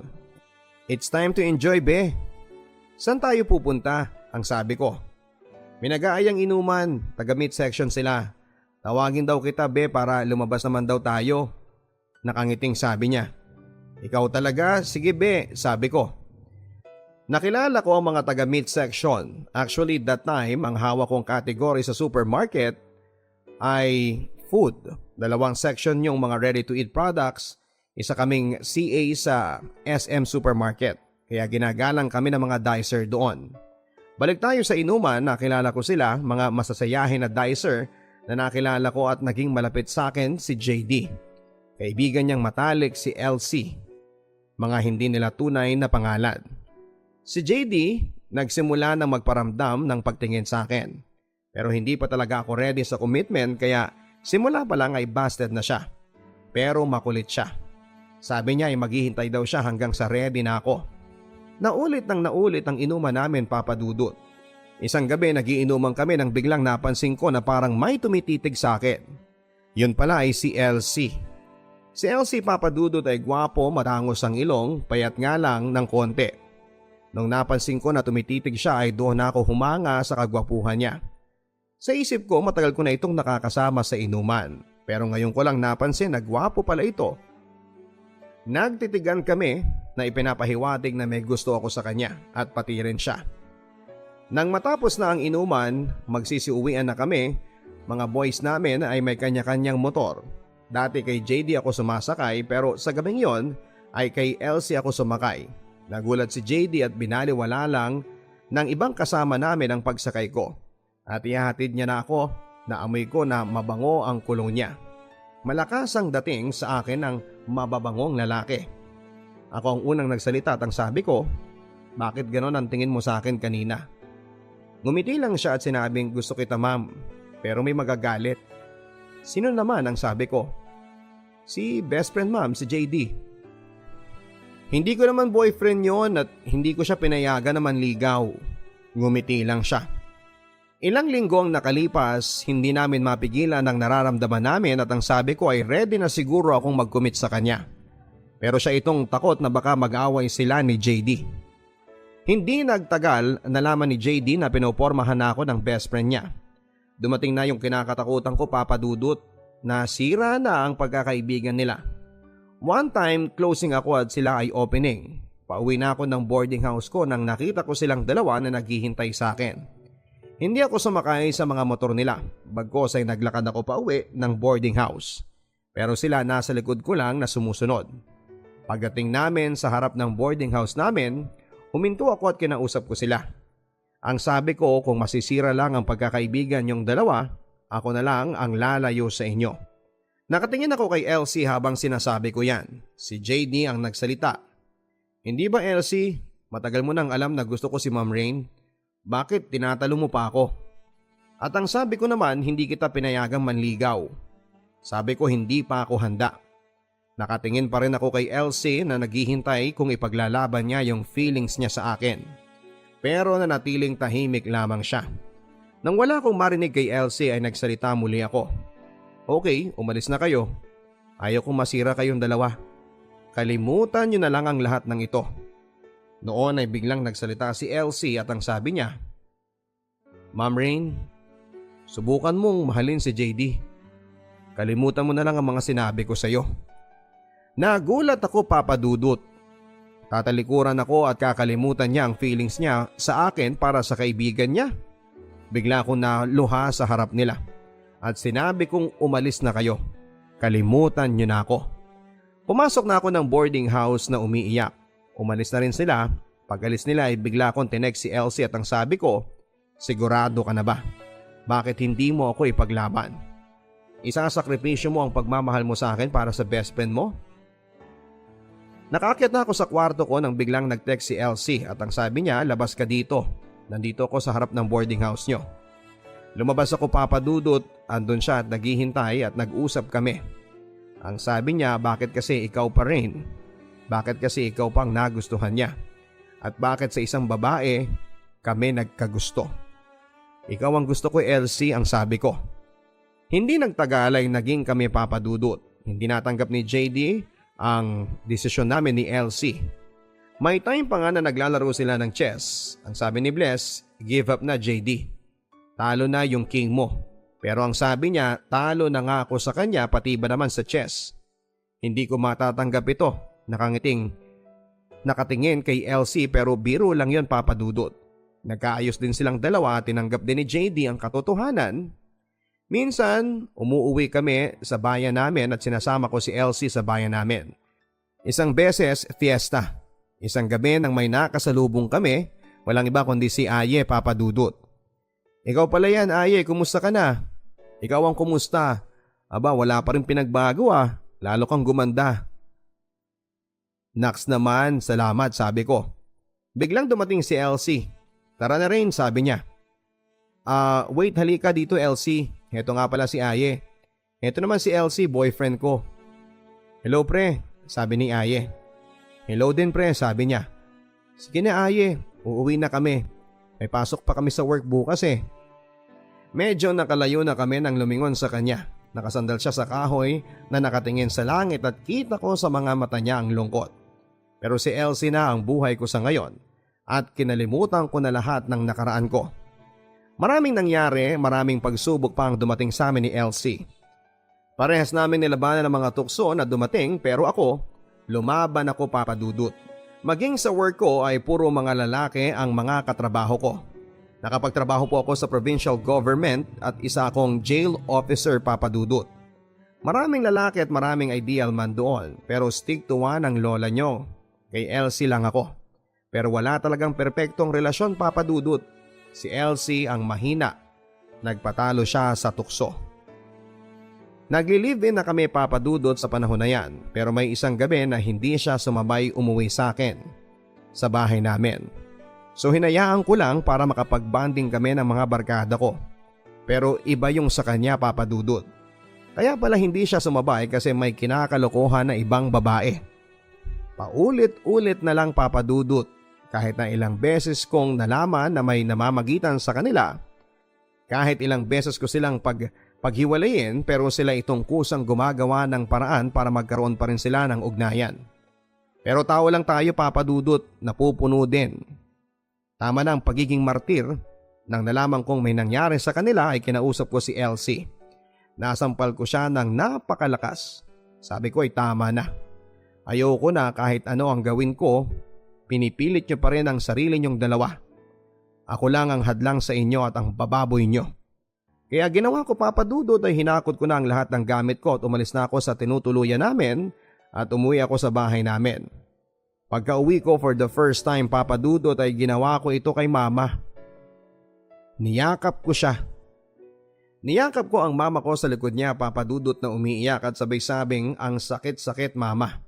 It's time to enjoy, be. Saan tayo pupunta? Ang sabi ko. May nag-aayang inuman, taga-meat section sila. Tawagin daw kita, be, para lumabas naman daw tayo. Nakangiting sabi niya. Ikaw talaga? Sige, be, sabi ko. Nakilala ko ang mga taga-meat section. Actually, that time, ang hawak kong category sa supermarket ay food. 2 section yung mga ready-to-eat products. Isa kaming CA sa SM Supermarket. Kaya ginagalang kami ng mga dicer doon. Balik tayo sa inuman, nakilala ko sila, mga masasayahin na dicer na nakilala ko at naging malapit sa akin si JD. Kaibigan niyang matalik si LC. Mga hindi nila tunay na pangalan. Si JD nagsimula na magparamdam ng pagtingin sa akin. Pero hindi pa talaga ako ready sa commitment kaya simula pa lang ay busted na siya. Pero makulit siya. Sabi niya ay maghihintay daw siya hanggang sa ready na ako. Naulit nang naulit ang inuman namin, Papa Dudut. Isang gabi nagiinuman kami nang biglang napansin ko na parang may tumititig sa akin. Yun pala ay si LC. Si LC, Papa Dudut, ay gwapo, matangos ang ilong, payat nga lang ng konti. Nung napansin ko na tumititig siya ay doon na ako humanga sa kagwapuhan niya. Sa isip ko matagal ko na itong nakakasama sa inuman, pero ngayon ko lang napansin na gwapo pala ito. Nagtitigan kami na ipinapahiwatig na may gusto ako sa kanya at pati rin siya. Nang matapos na ang inuman, magsisiuwian na kami. Mga boys namin ay may kanya-kanyang motor. Dati kay JD ako sumasakay pero sa gabing yon ay kay Elsie ako sumakay. Nagulat si JD at binaliwala lang ng ibang kasama namin ang pagsakay ko. At ihahatid niya na ako, naamoy ko na mabango ang kulong niya. Malakas ang dating sa akin ng mababangong lalaki. Ako ang unang nagsalita at ang sabi ko, bakit ganon ang tingin mo sa akin kanina? Ngumiti lang siya at sinabing gusto kita ma'am, pero may magagalit. Sino naman ang sabi ko? Si best friend ma'am, si JD. Hindi ko naman boyfriend yon at hindi ko siya pinayagan na manligaw. Ngumiti lang siya. Ilang linggo ang nakalipas, hindi namin mapigilan ang nararamdaman namin at ang sabi ko ay ready na siguro akong mag-commit sa kanya. Pero siya itong takot na baka mag-away sila ni JD. Hindi nagtagal, nalaman ni JD na pinopormahan na ako ng best friend niya. Dumating na yung kinakatakutan ko, Papa Dudut, na sira na ang pagkakaibigan nila. One time, closing ako at sila ay opening. Pauwi na ako ng boarding house ko nang nakita ko silang dalawa na naghihintay sa akin. Hindi ako sumakay sa mga motor nila, bagkos ay naglakad ako pauwi ng boarding house. Pero sila nasa likod ko lang na sumusunod. Pagdating namin sa harap ng boarding house namin, huminto ako at kinausap ko sila. Ang sabi ko kung masisira lang ang pagkakaibigan yung dalawa, ako na lang ang lalayo sa inyo. Nakatingin ako kay Elsie habang sinasabi ko yan. Si JD ang nagsalita. Hindi ba Elsie, matagal mo nang alam na gusto ko si Ma'am Rain? Bakit tinatalo mo pa ako? At ang sabi ko naman hindi kita pinayagang manligaw. Sabi ko hindi pa ako handa. Nakatingin pa rin ako kay Elsie na naghihintay kung ipaglalaban niya yung feelings niya sa akin. Pero nanatiling tahimik lamang siya. Nang wala akong marinig kay Elsie ay nagsalita muli ako. Okay, umalis na kayo. Ayaw kong masira kayong dalawa. Kalimutan niyo na lang ang lahat ng ito. Noon ay biglang nagsalita si Elsie at ang sabi niya, Ma'am Rain, subukan mong mahalin si JD. Kalimutan mo na lang ang mga sinabi ko sa iyo. Nagulat ako, Papa Dudut. Tatalikuran ako at kakalimutan niya ang feelings niya sa akin para sa kaibigan niya. Bigla akong naluha sa harap nila at sinabi kong umalis na kayo. Kalimutan niyo na ako. Pumasok na ako ng boarding house na umiiyak. Umalis na rin sila. Pag alis nila ay bigla akong tinext si Elsie at ang sabi ko, sigurado ka na ba? Bakit hindi mo ako ipaglaban? Isasakripisyo mo ang pagmamahal mo sa akin para sa best friend mo? Nakaakyat na ako sa kwarto ko nang biglang nag-text si Elsie at ang sabi niya, labas ka dito. Nandito ako sa harap ng boarding house nyo. Lumabas ako, Papa Dudut, andun siya at naghihintay at nag-usap kami. Ang sabi niya, bakit kasi ikaw pa rin? Bakit kasi ikaw pang nagustuhan niya? At bakit sa isang babae kami nagkagusto? Ikaw ang gusto ko, Elsie, ang sabi ko. Hindi nagtagal ay naging kami, Papa Dudut. Hindi natanggap ni JD ang desisyon namin ni Elsie. May time pa nga na naglalaro sila ng chess. Ang sabi ni Bless, give up na JD. Talo na yung king mo. Pero ang sabi niya, talo na nga ako sa kanya pati ba naman sa chess. Hindi ko matatanggap ito. Nakatingin kay Elsie pero biro lang yon, Papa Dudut. Nagkaayos din silang dalawa at tinanggap din ni JD ang katotohanan. Minsan, umuuwi kami sa bayan namin at sinasama ko si Elsie sa bayan namin. Isang beses, fiesta. Isang gabi nang may nakasalubong kami, walang iba kundi si Aye, Papa Dudut. Ikaw pala yan, Aye, kumusta ka na? Ikaw ang kumusta? Aba, wala pa rin pinagbago ah, lalo kang gumanda. Naks naman, salamat, sabi ko. Biglang dumating si Elsie. Tara na rin, sabi niya. Wait, halika dito, Elsie. Heto nga pala si Aye. Heto naman si Elsie, boyfriend ko. Hello pre, sabi ni Aye. Hello din pre, sabi niya. Sige na Aye, uuwi na kami. May pasok pa kami sa work bukas eh. Medyo nakalayo na kami nang lumingon sa kanya. Nakasandal siya sa kahoy na nakatingin sa langit at kita ko sa mga mata niya ang lungkot. Pero si Elsie na ang buhay ko sa ngayon at kinalimutan ko na lahat ng nakaraan ko. Maraming nangyari, maraming pagsubok pa ang dumating sa amin ni Elsie. Parehas namin nilabanan ng mga tukso na dumating pero ako, lumaban ako Papa Dudut. Maging sa work ko ay puro mga lalaki ang mga katrabaho ko. Nakapagtrabaho po ako sa provincial government at isa akong jail officer Papa Dudut. Maraming lalaki at maraming ideal man doon pero stick to one ang lola nyo. Kay Elsie lang ako. Pero wala talagang perpektong relasyon Papa Dudut. Si Elsie ang mahina. Nagpatalo siya sa tukso. Nagli-live-in na kami Papa Dudut sa panahon na yan pero may isang gabi na hindi siya sumabay umuwi sa akin sa bahay namin. So hinayaan ko lang para makapag-bonding kami ng mga barkada ko. Pero iba yung sa kanya Papa Dudut. Kaya pala hindi siya sumabay kasi may kinakalokohan na ibang babae. Paulit-ulit na lang Papa Dudut kahit na ilang beses kong nalaman na may namamagitan sa kanila. Kahit ilang beses ko silang paghiwalayin pero sila itong kusang gumagawa ng paraan para magkaroon pa rin sila ng ugnayan. Pero tao lang tayo Papa Dudut, napupuno din. Tama na ang pagiging martir. Nang nalaman kong may nangyari sa kanila ay kinausap ko si Elsie. Nasampal ko siya ng napakalakas. Sabi ko ay tama na. Ayoko na kahit ano ang gawin ko, pinipilit niyo pa rin ang sarili niyong dalawa. Ako lang ang hadlang sa inyo at ang bababoy niyo. Kaya ginawa ko Papa Dudut ay hinakot ko na ang lahat ng gamit ko at umalis na ako sa tinutuluyan namin at umuwi ako sa bahay namin. Pagka uwi ko for the first time Papa Dudut ay ginawa ko ito kay mama. Niyakap ko siya. Niyakap ko ang mama ko sa likod niya Papa Dudut na umiiyak at sabay-sabing ang sakit-sakit mama.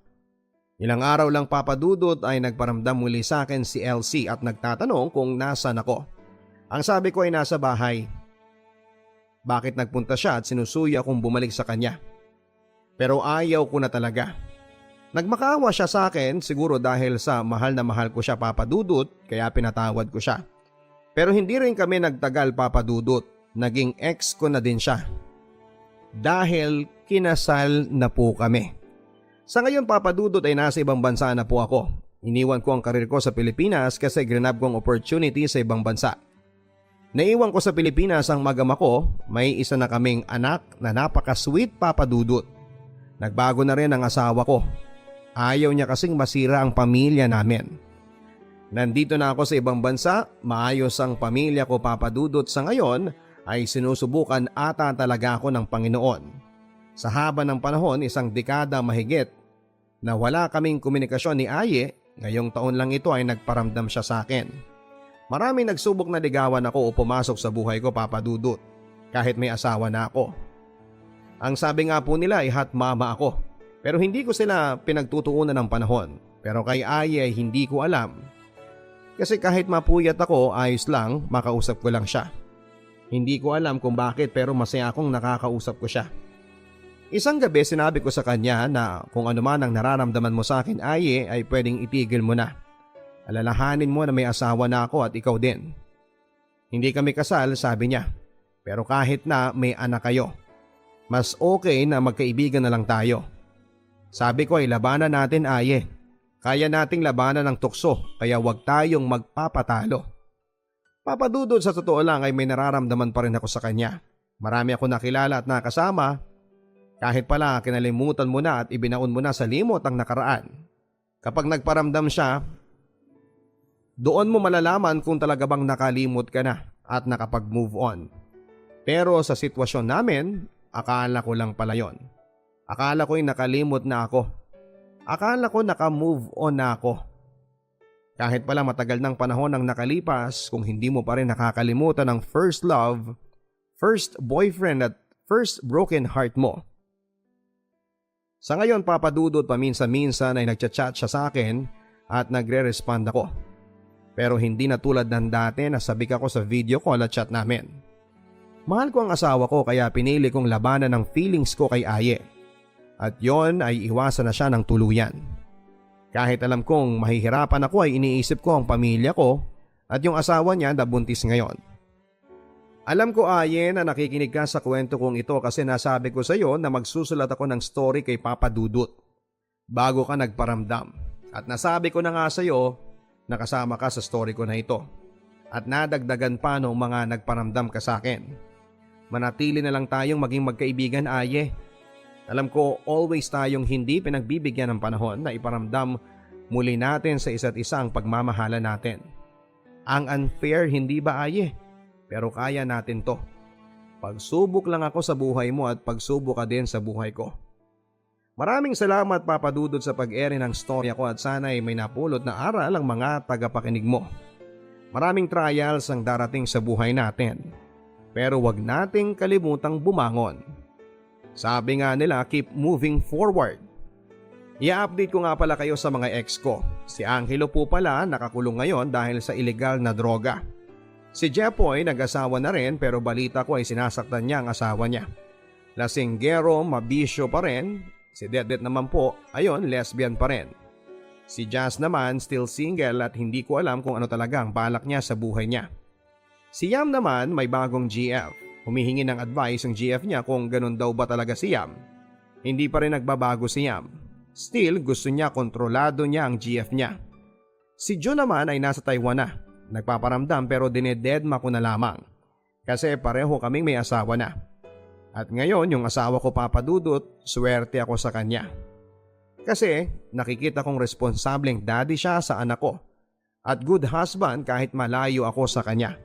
Ilang araw lang Papa Dudut ay nagparamdam muli sa akin si Elsie at nagtatanong kung nasan ako. Ang sabi ko ay nasa bahay. Bakit nagpunta siya at sinusuya akong bumalik sa kanya? Pero ayaw ko na talaga. Nagmakaawa siya sa akin siguro dahil sa mahal na mahal ko siya Papa Dudut kaya pinatawad ko siya. Pero hindi rin kami nagtagal Papa Dudut, naging ex ko na din siya. Dahil kinasal na po kami. Sa ngayon Papa Dudut ay nasa ibang bansa na po ako. Iniwan ko ang karir ko sa Pilipinas kasi grinab ko ang opportunity sa ibang bansa. Naiwan ko sa Pilipinas ang magama ko, may isa na kaming anak na napaka-sweet Papa Dudut. Nagbago na rin ang asawa ko. Ayaw niya kasing masira ang pamilya namin. Nandito na ako sa ibang bansa, maayos ang pamilya ko Papa Dudut sa ngayon ay sinusubukan ata talaga ako ng Panginoon. Sa haba ng panahon, isang dekada mahigit na wala kaming komunikasyon ni Aye, ngayong taon lang ito ay nagparamdam siya sa akin. Maraming nagsubok na ligawan ako o pumasok sa buhay ko Papa Dudut kahit may asawa na ako. Ang sabi nga po nila ay hot mama ako pero hindi ko sila pinagtutuunan ng panahon. Pero kay Aye ay hindi ko alam. Kasi kahit mapuyat ako ayos lang makausap ko lang siya. Hindi ko alam kung bakit pero masaya akong nakakausap ko siya. Isang gabi sinabi ko sa kanya na kung ano man ang nararamdaman mo sa akin Aye ay pwedeng itigil mo na. Alalahanin mo na may asawa na ako at ikaw din. Hindi kami kasal sabi niya. Pero kahit na may anak kayo, mas okay na magkaibigan na lang tayo. Sabi ko ay labanan natin Aye. Kaya nating labanan ng tukso kaya wag tayong magpapatalo. Papa Dudut sa totoo lang ay may nararamdaman pa rin ako sa kanya. Marami ako nakilala at nakasama. Kahit pala kinalimutan mo na at ibinaon mo na sa limot ang nakaraan. Kapag nagparamdam siya, doon mo malalaman kung talaga bang nakalimot ka na at nakapag-move on. Pero sa sitwasyon namin, akala ko lang pala yon. Akala ko'y nakalimot na ako. Akala ko naka-move on na ako. Kahit pala matagal ng panahon ang nakalipas, kung hindi mo pa rin nakakalimutan ang first love, first boyfriend at first broken heart mo. Sa ngayon Papa Dudut paminsan-minsan ay nagchat-chat siya sa akin at nagre-respond ako. Pero hindi na tulad ng dati na sabik ako sa video call at chat namin. Mahal ko ang asawa ko kaya pinili kong labanan ng feelings ko kay Aye. At yon ay iwasan na siya ng tuluyan. Kahit alam kong mahihirapan ako ay iniisip ko ang pamilya ko at yung asawa niya na buntis ngayon. Alam ko Aye na nakikinig ka sa kwento kong ito kasi nasabi ko sa iyo na magsusulat ako ng story kay Papa Dudut bago ka nagparamdam. At nasabi ko na nga sa iyo nakasama ka sa story ko na ito at nadagdagan pa ng mga nagparamdam ka sa akin. Manatili na lang tayong maging magkaibigan, Aye. Alam ko always tayong hindi pinagbibigyan ng panahon na iparamdam muli natin sa isa't isa ang pagmamahala natin. Ang unfair, hindi ba, Aye? Pero kaya natin to. Pagsubok lang ako sa buhay mo at pagsubok ka din sa buhay ko. Maraming salamat, Papa Dudut, sa pag-ere ng storya ko at sana'y may napulot na aral ang mga tagapakinig mo. Maraming trials ang darating sa buhay natin, pero wag nating kalimutang bumangon. Sabi nga nila, keep moving forward. I-update ko nga pala kayo sa mga ex ko. Si Angelo po pala nakakulong ngayon dahil sa illegal na droga. Si Jepoy nag-asawa na rin pero balita ko ay sinasaktan niya ang asawa niya. Lasinggero, mabisyo pa rin. Si Dedet naman po, ayon, lesbian pa rin. Si Jazz naman still single at hindi ko alam kung ano talaga ang balak niya sa buhay niya. Si Yam naman may bagong GF. Humihingi ng advice ang GF niya kung ganun daw ba talaga si Yam. Hindi pa rin nagbabago si Yam. Still gusto niya kontrolado niya ang GF niya. Si Joe naman ay nasa Taiwan na. Nagpaparamdam pero dinededma ko na lamang. Kasi pareho kaming may asawa na. At ngayon yung asawa ko, Papa Dudut, swerte ako sa kanya. Kasi nakikita kong responsableng daddy siya sa anak ko. At good husband kahit malayo ako sa kanya.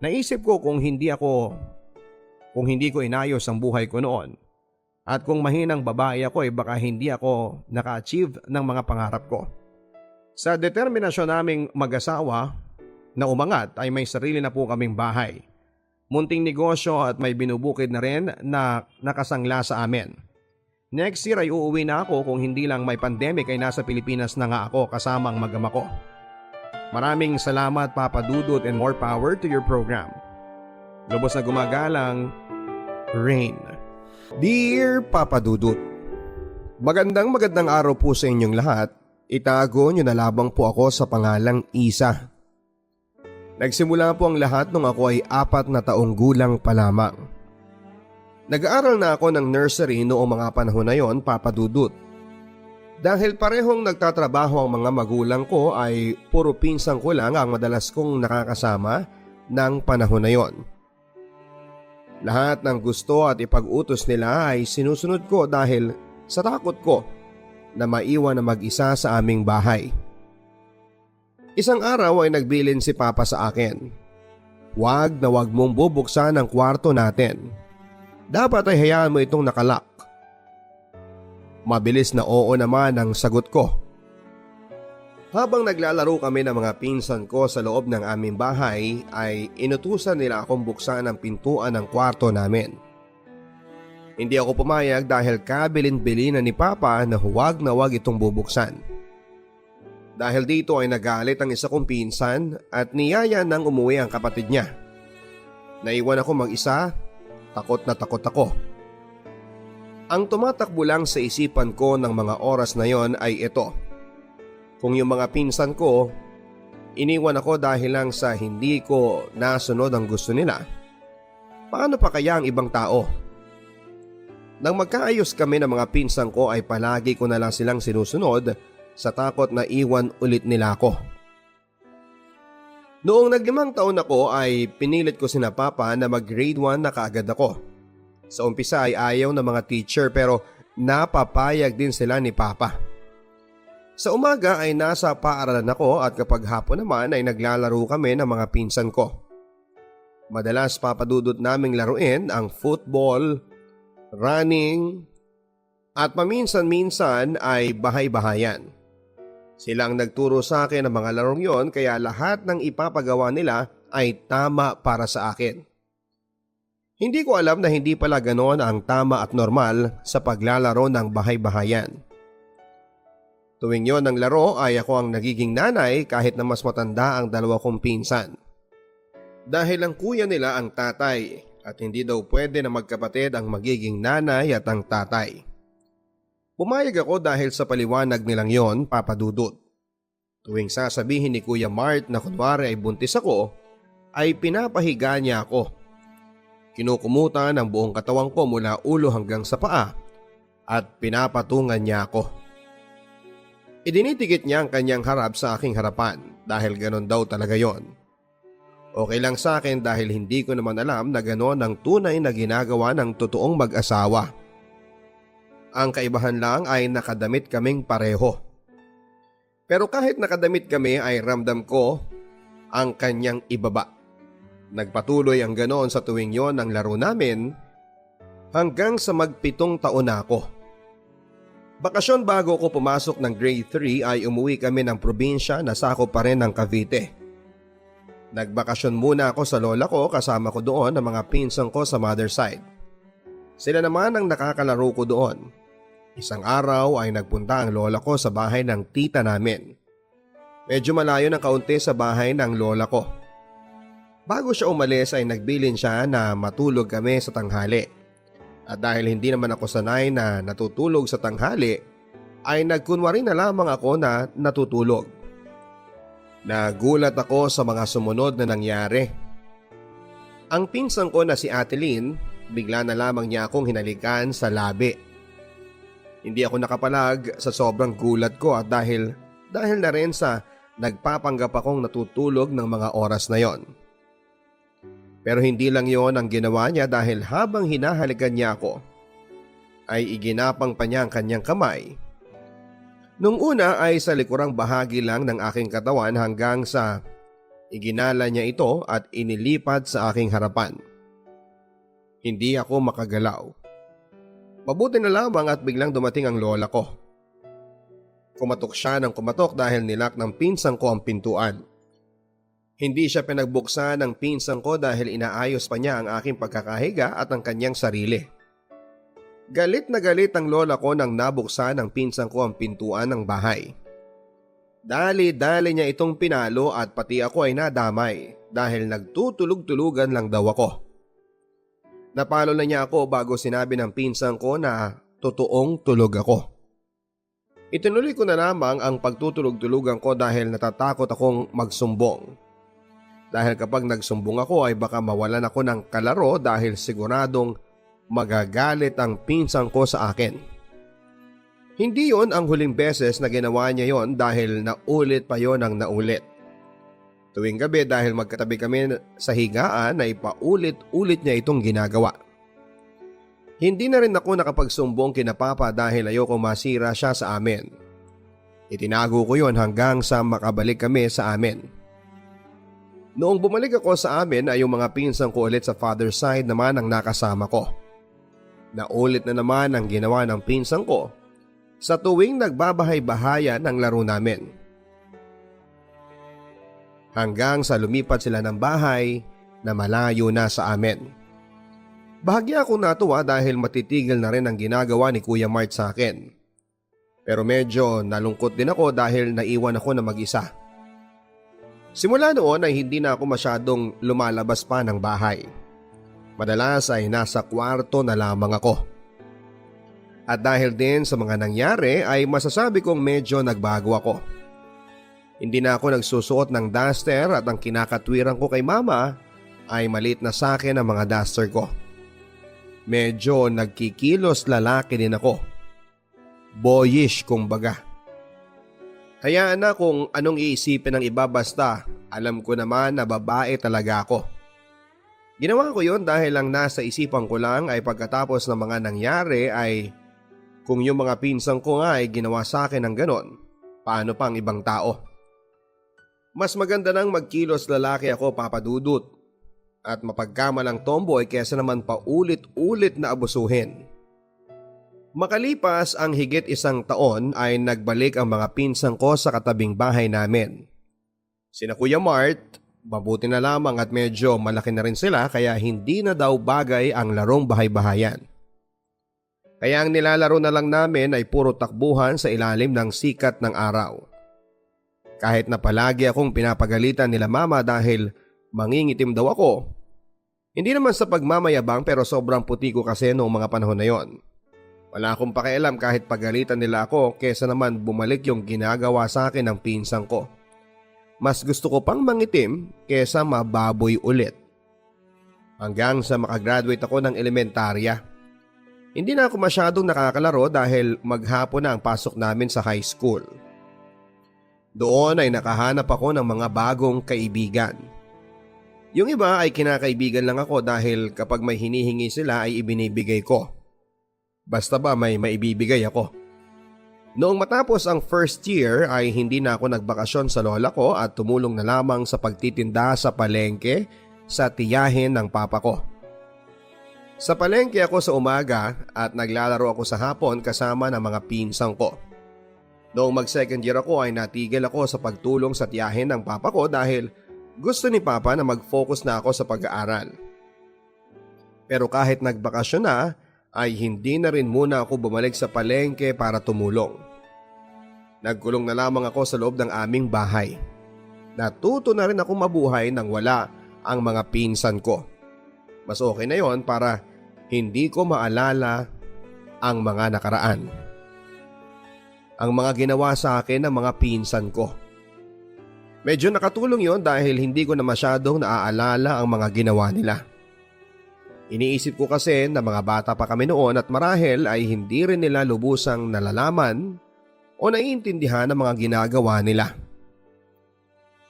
Naisip ko kung hindi ko inayos ang buhay ko noon. At kung mahinang babae ako baka hindi ako naka-achieve ng mga pangarap ko. Sa determinasyon naming mag-asawa na umangat ay may sarili na po kaming bahay. Munting negosyo at may binubukid na rin na nakasangla sa amin. Next year ay uuwi na ako kung hindi lang may pandemic ay nasa Pilipinas na nga ako kasama ang mag-ama ko. Maraming salamat, Papa Dudut, and more power to your program. Lubos na gumagalang, Rain. Dear Papa Dudut, magandang araw po sa inyong lahat. Itago nyo na labang po ako sa pangalang Isa. Nagsimula po ang lahat nung ako ay 4 na taong gulang pa lamang. Nag-aaral na ako ng nursery noong mga panahon na yon, Papa Dudut. Dahil parehong nagtatrabaho ang mga magulang ko ay puro pinsang ko lang ang madalas kong nakakasama ng panahon na yon. Lahat ng gusto at ipag-utos nila ay sinusunod ko dahil sa takot ko na maiwan na mag-isa sa aming bahay. Isang araw ay nagbilin si Papa sa akin. Wag na wag mong bubuksan ang kwarto natin. Dapat ay hayaan mo itong nakalak. Mabilis na oo naman ang sagot ko. Habang naglalaro kami ng mga pinsan ko sa loob ng aming bahay ay inutusan nila akong buksan ang pintuan ng kwarto namin. Hindi ako pumayag dahil kabilin-bilin ni Papa na huwag na wag itong bubuksan. Dahil dito ay nagalit ang isa kong pinsan at niyaya nang umuwi ang kapatid niya. Naiwan ako mag-isa, takot na takot ako. Ang tumatakbo lang sa isipan ko ng mga oras na yon ay ito. Kung yung mga pinsan ko, iniwan ako dahil lang sa hindi ko nasunod ang gusto nila, paano pa kaya ang ibang tao? Nang magkaayos kami ng mga pinsan ko ay palagi ko na lang silang sinusunod sa takot na iwan ulit nila ako. Noong nag-5 taon ako ay pinilit ko sina Papa na mag-grade 1 na kaagad ako. Sa umpisa ay ayaw ng mga teacher pero napapayag din sila ni Papa. Sa umaga ay nasa paaralan ako at kapag hapon naman ay naglalaro kami ng mga pinsan ko. Madalas, Papa Dudut, naming laruin ang football, running at paminsan-minsan ay bahay-bahayan. Sila ang nagturo sa akin ng mga larong yon kaya lahat ng ipapagawa nila ay tama para sa akin. Hindi ko alam na hindi pala ganon ang tama at normal sa paglalaro ng bahay-bahayan. Tuwing yon ang laro ay ako ang nagiging nanay kahit na mas matanda ang 2 kong pinsan. Dahil ang kuya nila ang tatay at hindi daw pwede na magkapatid ang magiging nanay at ang tatay. Pumayag ako dahil sa paliwanag nilang yon, Papa Dudut. Tuwing sasabihin ni Kuya Mart na kunwari ay buntis ako, ay pinapahiga niya ako. Kinukumutan ang buong katawan ko mula ulo hanggang sa paa at pinapatungan niya ako. Idinitikit niya ang kanyang harap sa aking harapan dahil ganon daw talaga yon. Okay lang sa akin dahil hindi ko naman alam na ganon ang tunay na ginagawa ng totoong mag-asawa. Ang kaibahan lang ay nakadamit kaming pareho. Pero kahit nakadamit kami ay ramdam ko ang kanyang ibaba. Nagpatuloy ang ganon sa tuwing yon ng laro namin hanggang sa mag-7 taon na ako. Bakasyon bago ko pumasok ng grade 3 ay umuwi kami ng probinsya na sakop pa rin ng Cavite. Nagbakasyon muna ako sa lola ko, kasama ko doon ang mga pinsan ko sa mother side. Sila naman ang nakakalaro ko doon. Isang araw ay nagpunta ang lola ko sa bahay ng tita namin. Medyo malayo ng kaunti sa bahay ng lola ko. Bago siya umalis ay nagbilin siya na matulog kami sa tanghali. At dahil hindi naman ako sanay na natutulog sa tanghali, ay nagkunwari na lamang ako na natutulog. Nagulat ako sa mga sumunod na nangyari. Ang pinsan ko na si Ate Lynn, bigla na lamang niya akong hinalikan sa labi. Hindi ako nakapalag sa sobrang gulat ko at dahil na rin sa nagpapanggap akong natutulog ng mga oras na yon. Pero hindi lang yon ang ginawa niya dahil habang hinahalikan niya ako, ay iginapang pa niya ang kanyang kamay. Nung una ay sa likurang bahagi lang ng aking katawan hanggang sa iginala niya ito at inilipat sa aking harapan. Hindi ako makagalaw. Mabuti na lamang at biglang dumating ang lola ko. Kumatok siya ng kumatok dahil nilak ng pinsan ko ang pintuan. Hindi siya pinagbuksan ng pinsan ko dahil inaayos pa niya ang aking pagkakahiga at ang kanyang sarili. Galit na galit ang lola ko nang nabuksan ng pinsan ko ang pintuan ng bahay. Dali-dali niya itong pinalo at pati ako ay nadamay dahil nagtutulog-tulugan lang daw ako. Napalo na niya ako bago sinabi ng pinsan ko na totoong tulog ako. Itinuloy ko na lamang ang pagtutulog-tulugan ko dahil natatakot akong magsumbong. Dahil kapag nagsumbong ako ay baka mawalan ako ng kalaro dahil siguradong magagalit ang pinsan ko sa akin. Hindi yon ang huling beses na ginawa niya yon dahil naulit pa yon ang naulit. Tuwing gabi dahil magkatabi kami sa higaan ay paulit-ulit niya itong ginagawa. Hindi na rin ako nakapagsumbong kina Papa dahil ayoko masira siya sa amin. Itinago ko yon hanggang sa makabalik kami sa amin. Noong bumalik ako sa amin ay yung mga pinsan ko ulit sa father side naman ang nakasama ko. Naulit na naman ang ginawa ng pinsan ko sa tuwing nagbabahay-bahayan ng laro namin. Hanggang sa lumipat sila ng bahay na malayo na sa amin. Bahagya akong natuwa dahil matitigil na rin ang ginagawa ni Kuya Mart sa akin. Pero medyo nalungkot din ako dahil naiwan ako na mag-isa. Simula noon ay hindi na ako masyadong lumalabas pa ng bahay. Madalas ay nasa kwarto na lamang ako. At dahil din sa mga nangyari ay masasabi kong medyo nagbago ako. Hindi na ako nagsusuot ng duster at ang kinakatwiran ko kay mama ay maliit na sa akin ang mga duster ko. Medyo nagkikilos lalaki din ako. Boyish kumbaga. Hayaan na kung anong iisipin ng iba basta alam ko naman na babae talaga ako. Ginawa ko yon dahil lang nasa isipan ko lang ay pagkatapos ng mga nangyari ay kung yung mga pinsan ko nga ay ginawa sa akin ng ganon, paano pang ibang tao? Mas maganda nang magkilos lalaki ako, Papa Dudut, at mapagkamalang tomboy kesa naman paulit-ulit na abusuhin. Makalipas ang higit 1 taon ay nagbalik ang mga pinsan ko sa katabing bahay namin. Sina Kuya Mart, mabuti na lamang at medyo malaki na rin sila kaya hindi na daw bagay ang larong bahay-bahayan. Kaya ang nilalaro na lang namin ay puro takbuhan sa ilalim ng sikat ng araw. Kahit na palagi akong pinapagalitan nila mama dahil mangingitim daw ako. Hindi naman sa pagmamayabang pero sobrang puti ko kasi noong mga panahon na yon. Wala akong pakialam kahit pagalitan nila ako kesa naman bumalik yung ginagawa sa akin ng pinsan ko. Mas gusto ko pang mangitim kesa mababoy ulit. Hanggang sa makagraduate ako ng elementarya. Hindi na ako masyadong nakakalaro dahil maghapon na ang pasok namin sa high school. Doon ay nakahanap ako ng mga bagong kaibigan. Yung iba ay kinakaibigan lang ako dahil kapag may hinihingi sila ay ibinibigay ko. Basta ba may maibibigay ako. Noong matapos ang first year ay hindi na ako nagbakasyon sa lola ko at tumulong na lamang sa pagtitinda sa palengke sa tiyahin ng papa ko. Sa palengke ako sa umaga at naglalaro ako sa hapon kasama ng mga pinsang ko. Noong mag second year ako ay natigil ako sa pagtulong sa tiyahin ng papa ko dahil gusto ni papa na mag-focus na ako sa pag-aaral. Pero kahit nagbakasyon na ay hindi na rin muna ako bumalik sa palengke para tumulong. Nagkulong na lamang ako sa loob ng aming bahay. Natuto na rin ako mabuhay nang wala ang mga pinsan ko. Mas okay na yon para hindi ko maalala ang mga nakaraan. Ang mga ginawa sa akin ng mga pinsan ko. Medyo nakatulong yon dahil hindi ko na masyadong naaalala ang mga ginawa nila. Iniisip ko kasi na mga bata pa kami noon at marahil ay hindi rin nila lubusang nalalaman o naiintindihan ang mga ginagawa nila.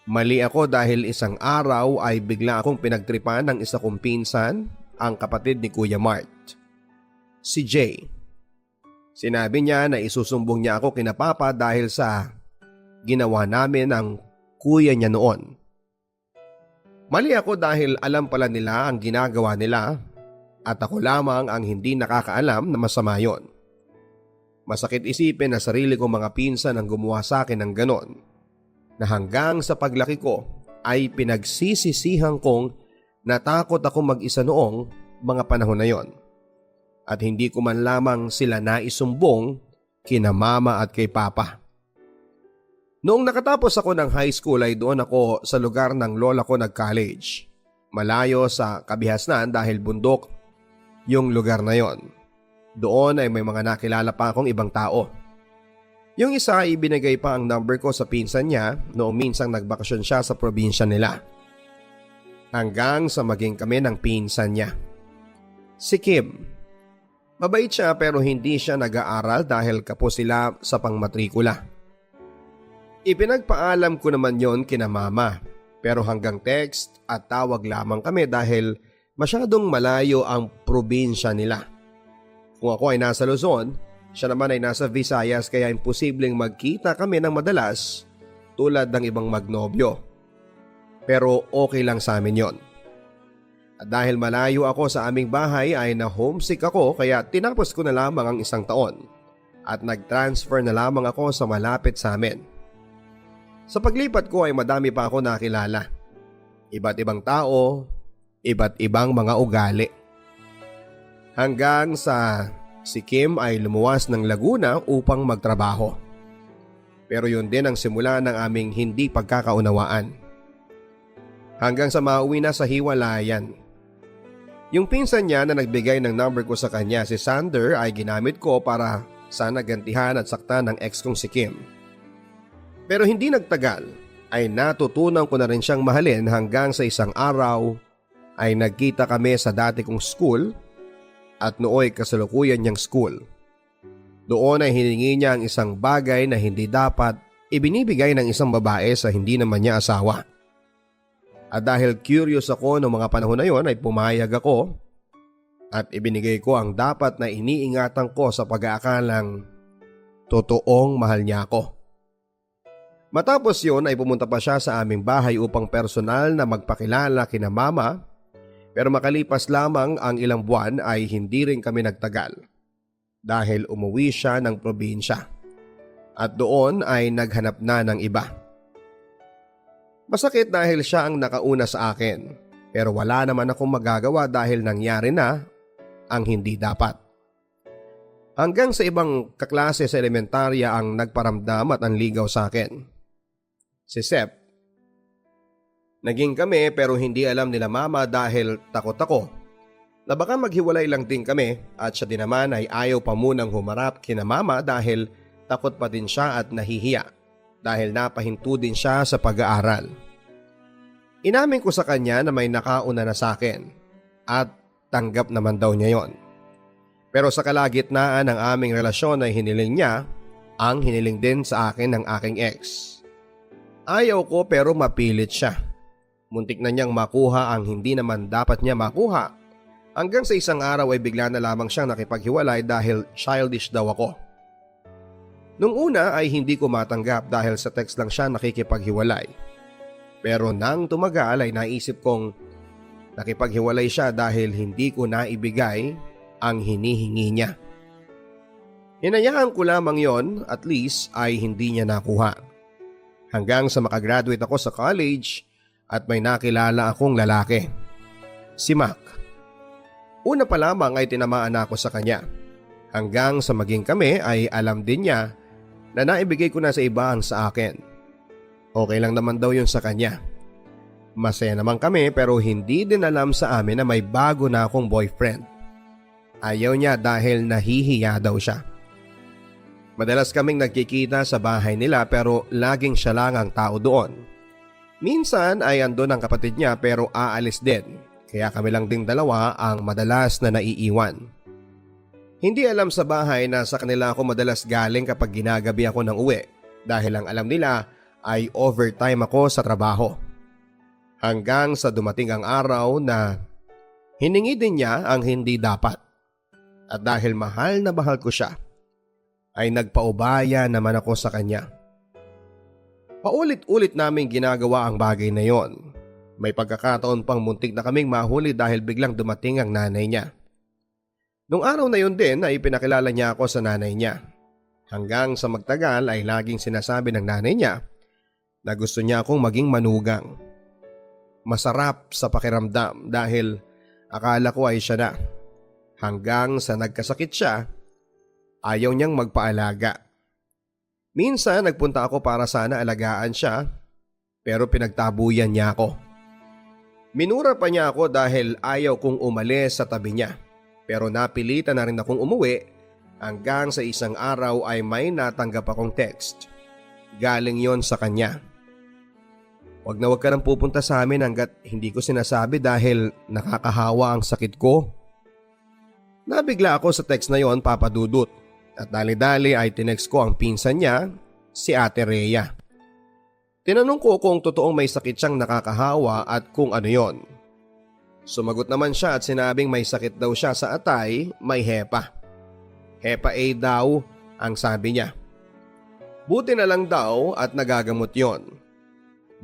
Mali ako dahil isang araw ay bigla akong pinagtripan ng isa kong pinsan, ang kapatid ni Kuya Mart. Si Jay. Sinabi niya na isusumbong niya ako kina Papa dahil sa ginawa namin ng kuya niya noon. Mali ako dahil alam pala nila ang ginagawa nila at ako lamang ang hindi nakakaalam na masama yon. Masakit isipin na sarili kong mga pinsan ang gumawa sa akin ng ganon, na hanggang sa paglaki ko ay pinagsisisihan kong natakot ako mag-isa noong mga panahon na yon. At hindi ko man lamang sila naisumbong kina mama at kay papa. Noong nakatapos ako ng high school ay doon ako sa lugar ng lola ko nag-college. Malayo sa kabihasnan dahil bundok yung lugar na yon. Doon ay may mga nakilala pa akong ibang tao. Yung isa ay ibinigay pa ang number ko sa pinsan niya noong minsang nagbakasyon siya sa probinsya nila. Hanggang sa maging kami ng pinsan niya. Si Kim. Mabait siya pero hindi siya nag-aaral dahil kapos sila sa pangmatrikula. Ipinagpaalam ko naman yon kina mama pero hanggang text at tawag lamang kami dahil masyadong malayo ang probinsya nila. Kung ako ay nasa Luzon, siya naman ay nasa Visayas kaya imposibleng magkita kami ng madalas tulad ng ibang magnobyo. Pero okay lang sa amin yon. At dahil malayo ako sa aming bahay ay na-homesick ako kaya tinapos ko na lamang ang isang taon at nag-transfer na lamang ako sa malapit sa amin. Sa paglipat ko ay madami pa ako nakilala. Iba't ibang tao, iba't ibang mga ugali. Hanggang sa si Kim ay lumuwas ng Laguna upang magtrabaho. Pero yun din ang simula ng aming hindi pagkakaunawaan. Hanggang sa mauwi na sa hiwalayan. Yung pinsan niya na nagbigay ng number ko sa kanya si Sander ay ginamit ko para sana gantihan at saktan ng ex kong si Kim. Pero hindi nagtagal ay natutunan ko na rin siyang mahalin hanggang sa isang araw ay nagkita kami sa dati kong school at nooy kasalukuyan niyang school. Doon ay hiningi niya ang isang bagay na hindi dapat ibinibigay ng isang babae sa hindi naman niya asawa. At dahil curious ako noong mga panahon na yon ay pumayag ako at ibinigay ko ang dapat na iniingatan ko sa pag-aakalang totoong mahal niya ako. Matapos yon ay pumunta pa siya sa aming bahay upang personal na magpakilala kina mama. Pero makalipas lamang ang ilang buwan ay hindi rin kami nagtagal dahil umuwi siya ng probinsya at doon ay naghanap na ng iba. Masakit dahil siya ang nakauna sa akin pero wala naman akong magagawa dahil nangyari na ang hindi dapat. Hanggang sa ibang kaklase sa elementarya ang nagparamdam at ang ligaw sa akin. Si Sep. Naging kami pero hindi alam nila mama dahil takot ako na baka maghiwalay lang din kami at siya din naman ay ayaw pa munang humarap kina mama dahil takot pa din siya at nahihiya dahil napahinto din siya sa pag-aaral. Inamin ko sa kanya na may nakauna na sa akin at tanggap naman daw niya yon. Pero sa kalagitnaan ng aming relasyon ay hiniling niya ang hiniling din sa akin ng aking ex. Ayaw ko pero mapilit siya. Muntik na niyang makuha ang hindi naman dapat niya makuha. Hanggang sa isang araw ay bigla na lamang siyang nakipaghiwalay dahil childish daw ako. Nung una ay hindi ko matanggap dahil sa text lang siya nakikipaghiwalay. Pero nang tumagal ay naisip kong nakipaghiwalay siya dahil hindi ko naibigay ang hinihingi niya. Hinayaan ko lamang yon, at least ay hindi niya nakuha. Hanggang sa makagraduate ako sa college at may nakilala akong lalaki. Si Mac. Una pa lamang ay tinamaan ako sa kanya. Hanggang sa maging kami ay alam din niya na naibigay ko na sa iba ang sa akin. Okay lang naman daw yun sa kanya. Masaya naman kami pero hindi din alam sa amin na may bago na akong boyfriend. Ayaw niya dahil nahihiya daw siya. Madalas kaming nagkikita sa bahay nila pero laging siya lang ang tao doon. Minsan ay andun ang kapatid niya pero aalis din. Kaya kami lang ding dalawa ang madalas na naiiwan. Hindi alam sa bahay na sa kanila ako madalas galing kapag ginagabi ako ng uwi dahil ang alam nila ay overtime ako sa trabaho. Hanggang sa dumating ang araw na hiningi din niya ang hindi dapat. At dahil mahal na mahal ko siya, ay nagpaubaya naman ako sa kanya. Paulit-ulit naming ginagawa ang bagay na yon. May pagkakataon pang muntik na kaming mahuli dahil biglang dumating ang nanay niya. Nung araw na yun din ay pinakilala niya ako sa nanay niya. Hanggang sa magtagal ay laging sinasabi ng nanay niya na gusto niya akong maging manugang. Masarap sa pakiramdam dahil akala ko ay siya na. Hanggang sa nagkasakit siya, ayaw niyang magpaalaga. Minsan nagpunta ako para sana alagaan siya pero pinagtabuyan niya ako. Minura pa niya ako dahil ayaw kong umalis sa tabi niya. Pero napilitan na rin akong umuwi hanggang sa isang araw ay may natanggap akong text. Galing yon sa kanya. Wag na wag ka nang pupunta sa amin hanggat hindi ko sinasabi dahil nakakahawa ang sakit ko. Nabigla ako sa text na yon, Papa Dudut, at dali-dali ay tinext ko ang pinsan niya, si Ate Rhea. Tinanong ko kung totoong may sakit siyang nakakahawa at kung ano yon. Sumagot naman siya at sinabing may sakit daw siya sa atay, may hepa. Hepa A daw ang sabi niya. Buti na lang daw at nagagamot yon.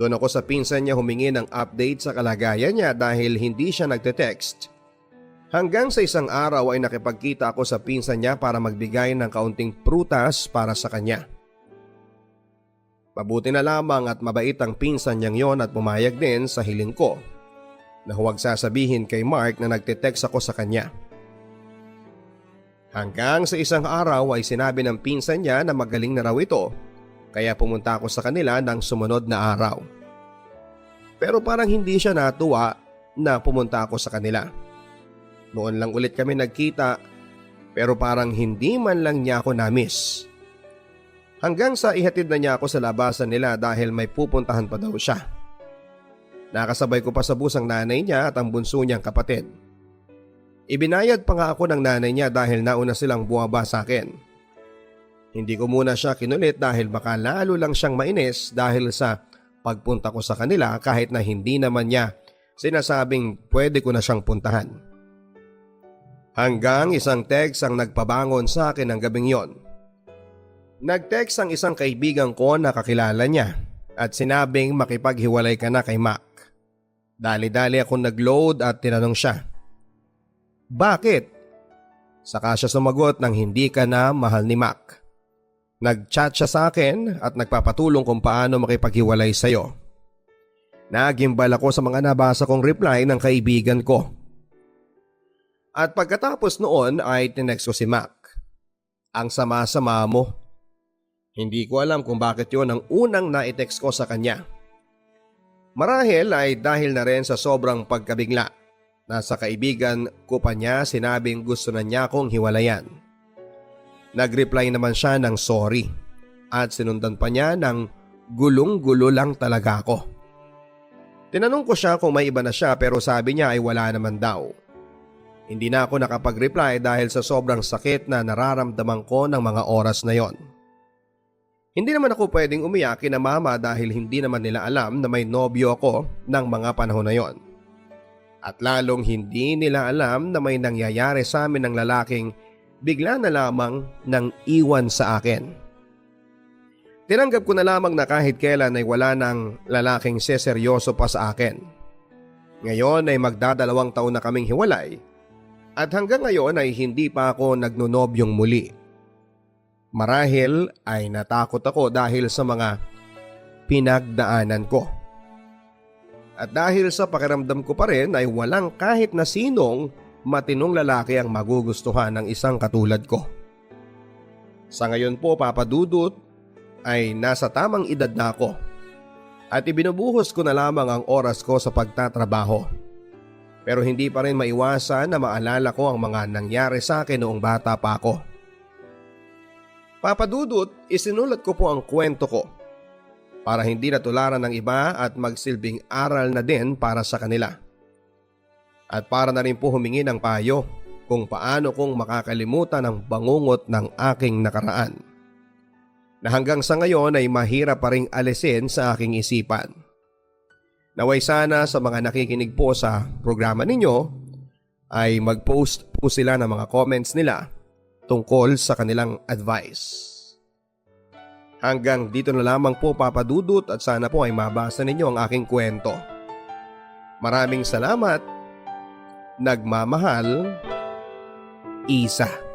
Doon ako sa pinsan niya humingi ng update sa kalagayan niya dahil hindi siya nagte-text. Hanggang sa isang araw ay nakipagkita ako sa pinsan niya para magbigay ng kaunting prutas para sa kanya. Mabuti na lamang at mabait ang pinsan niyang yon at pumayag din sa hiling ko na huwag sasabihin kay Mark na nagte-text ako sa kanya. Hanggang sa isang araw ay sinabi ng pinsan niya na magaling na raw ito kaya pumunta ako sa kanila ng sumunod na araw. Pero parang hindi siya natuwa na pumunta ako sa kanila. Noon lang ulit kami nagkita pero parang hindi man lang niya ako na-miss. Hanggang sa ihatid na niya ako sa labasan nila dahil may pupuntahan pa daw siya. Nakasabay ko pa sa bus ang nanay niya at ang bunso niyang kapatid. Ibinayad pa nga ako ng nanay niya dahil nauna silang buwaba sa akin. Hindi ko muna siya kinulit dahil baka lalo lang siyang mainis dahil sa pagpunta ko sa kanila kahit na hindi naman niya sinasabing pwede ko na siyang puntahan. Hanggang isang text ang nagpabangon sa akin ng gabing yon. Nag-text ang isang kaibigan ko na kakilala niya at sinabing makipaghiwalay ka na kay Mac. Dali-dali akong nag-load at tinanong siya. Bakit? Saka siya sumagot ng hindi ka na mahal ni Mac. Nag-chat siya sa akin at nagpapatulong kung paano makipaghiwalay sa'yo. Nagimbal ako sa mga nabasa kong reply ng kaibigan ko. At pagkatapos noon ay tinext ko si Mac. Ang sama-sama mo. Hindi ko alam kung bakit yon ang unang na-text ko sa kanya. Marahil ay dahil na rin sa sobrang pagkabigla. Nasa kaibigan ko pa niya sinabing gusto na niya akong hiwalayan. Nag-reply naman siya ng sorry at sinundan pa niya ng gulong-gulo lang talaga ako. Tinanong ko siya kung may iba na siya pero sabi niya ay wala naman daw. Hindi na ako nakapag-reply dahil sa sobrang sakit na nararamdaman ko ng mga oras na yon. Hindi naman ako pwedeng umiyak kina mama dahil hindi naman nila alam na may nobyo ako ng mga panahon na yon. At lalong hindi nila alam na may nangyayari sa amin ng lalaking bigla na lamang nang iwan sa akin. Tinanggap ko na lamang na kahit kailan ay wala nang lalaking seseryoso pa sa akin. Ngayon ay magdadalawang taon na kaming hiwalay at hanggang ngayon ay hindi pa ako nagnonobyong muli. Marahil ay natakot ako dahil sa mga pinagdaanan ko. At dahil sa pakiramdam ko pa rin ay walang kahit na sinong matinong lalaki ang magugustuhan ng isang katulad ko. Sa ngayon po Papa Dudut ay nasa tamang edad na ako at ibinubuhos ko na lamang ang oras ko sa pagtatrabaho. Pero hindi pa rin maiwasan na maalala ko ang mga nangyari sa akin noong bata pa ako. Papa Dudut, isinulat ko po ang kwento ko para hindi natularan ng iba at magsilbing aral na din para sa kanila. At para na rin po humingi ng payo kung paano kong makakalimutan ang bangungot ng aking nakaraan, na hanggang sa ngayon ay mahirap pa ring alisin sa aking isipan. Naway sana sa mga nakikinig po sa programa ninyo ay mag-post po sila ng mga comments nila tungkol sa kanilang advice. Hanggang dito na lamang po Papa Dudut at sana po ay mabasa ninyo ang aking kwento. Maraming salamat. Nagmamahal, Isa.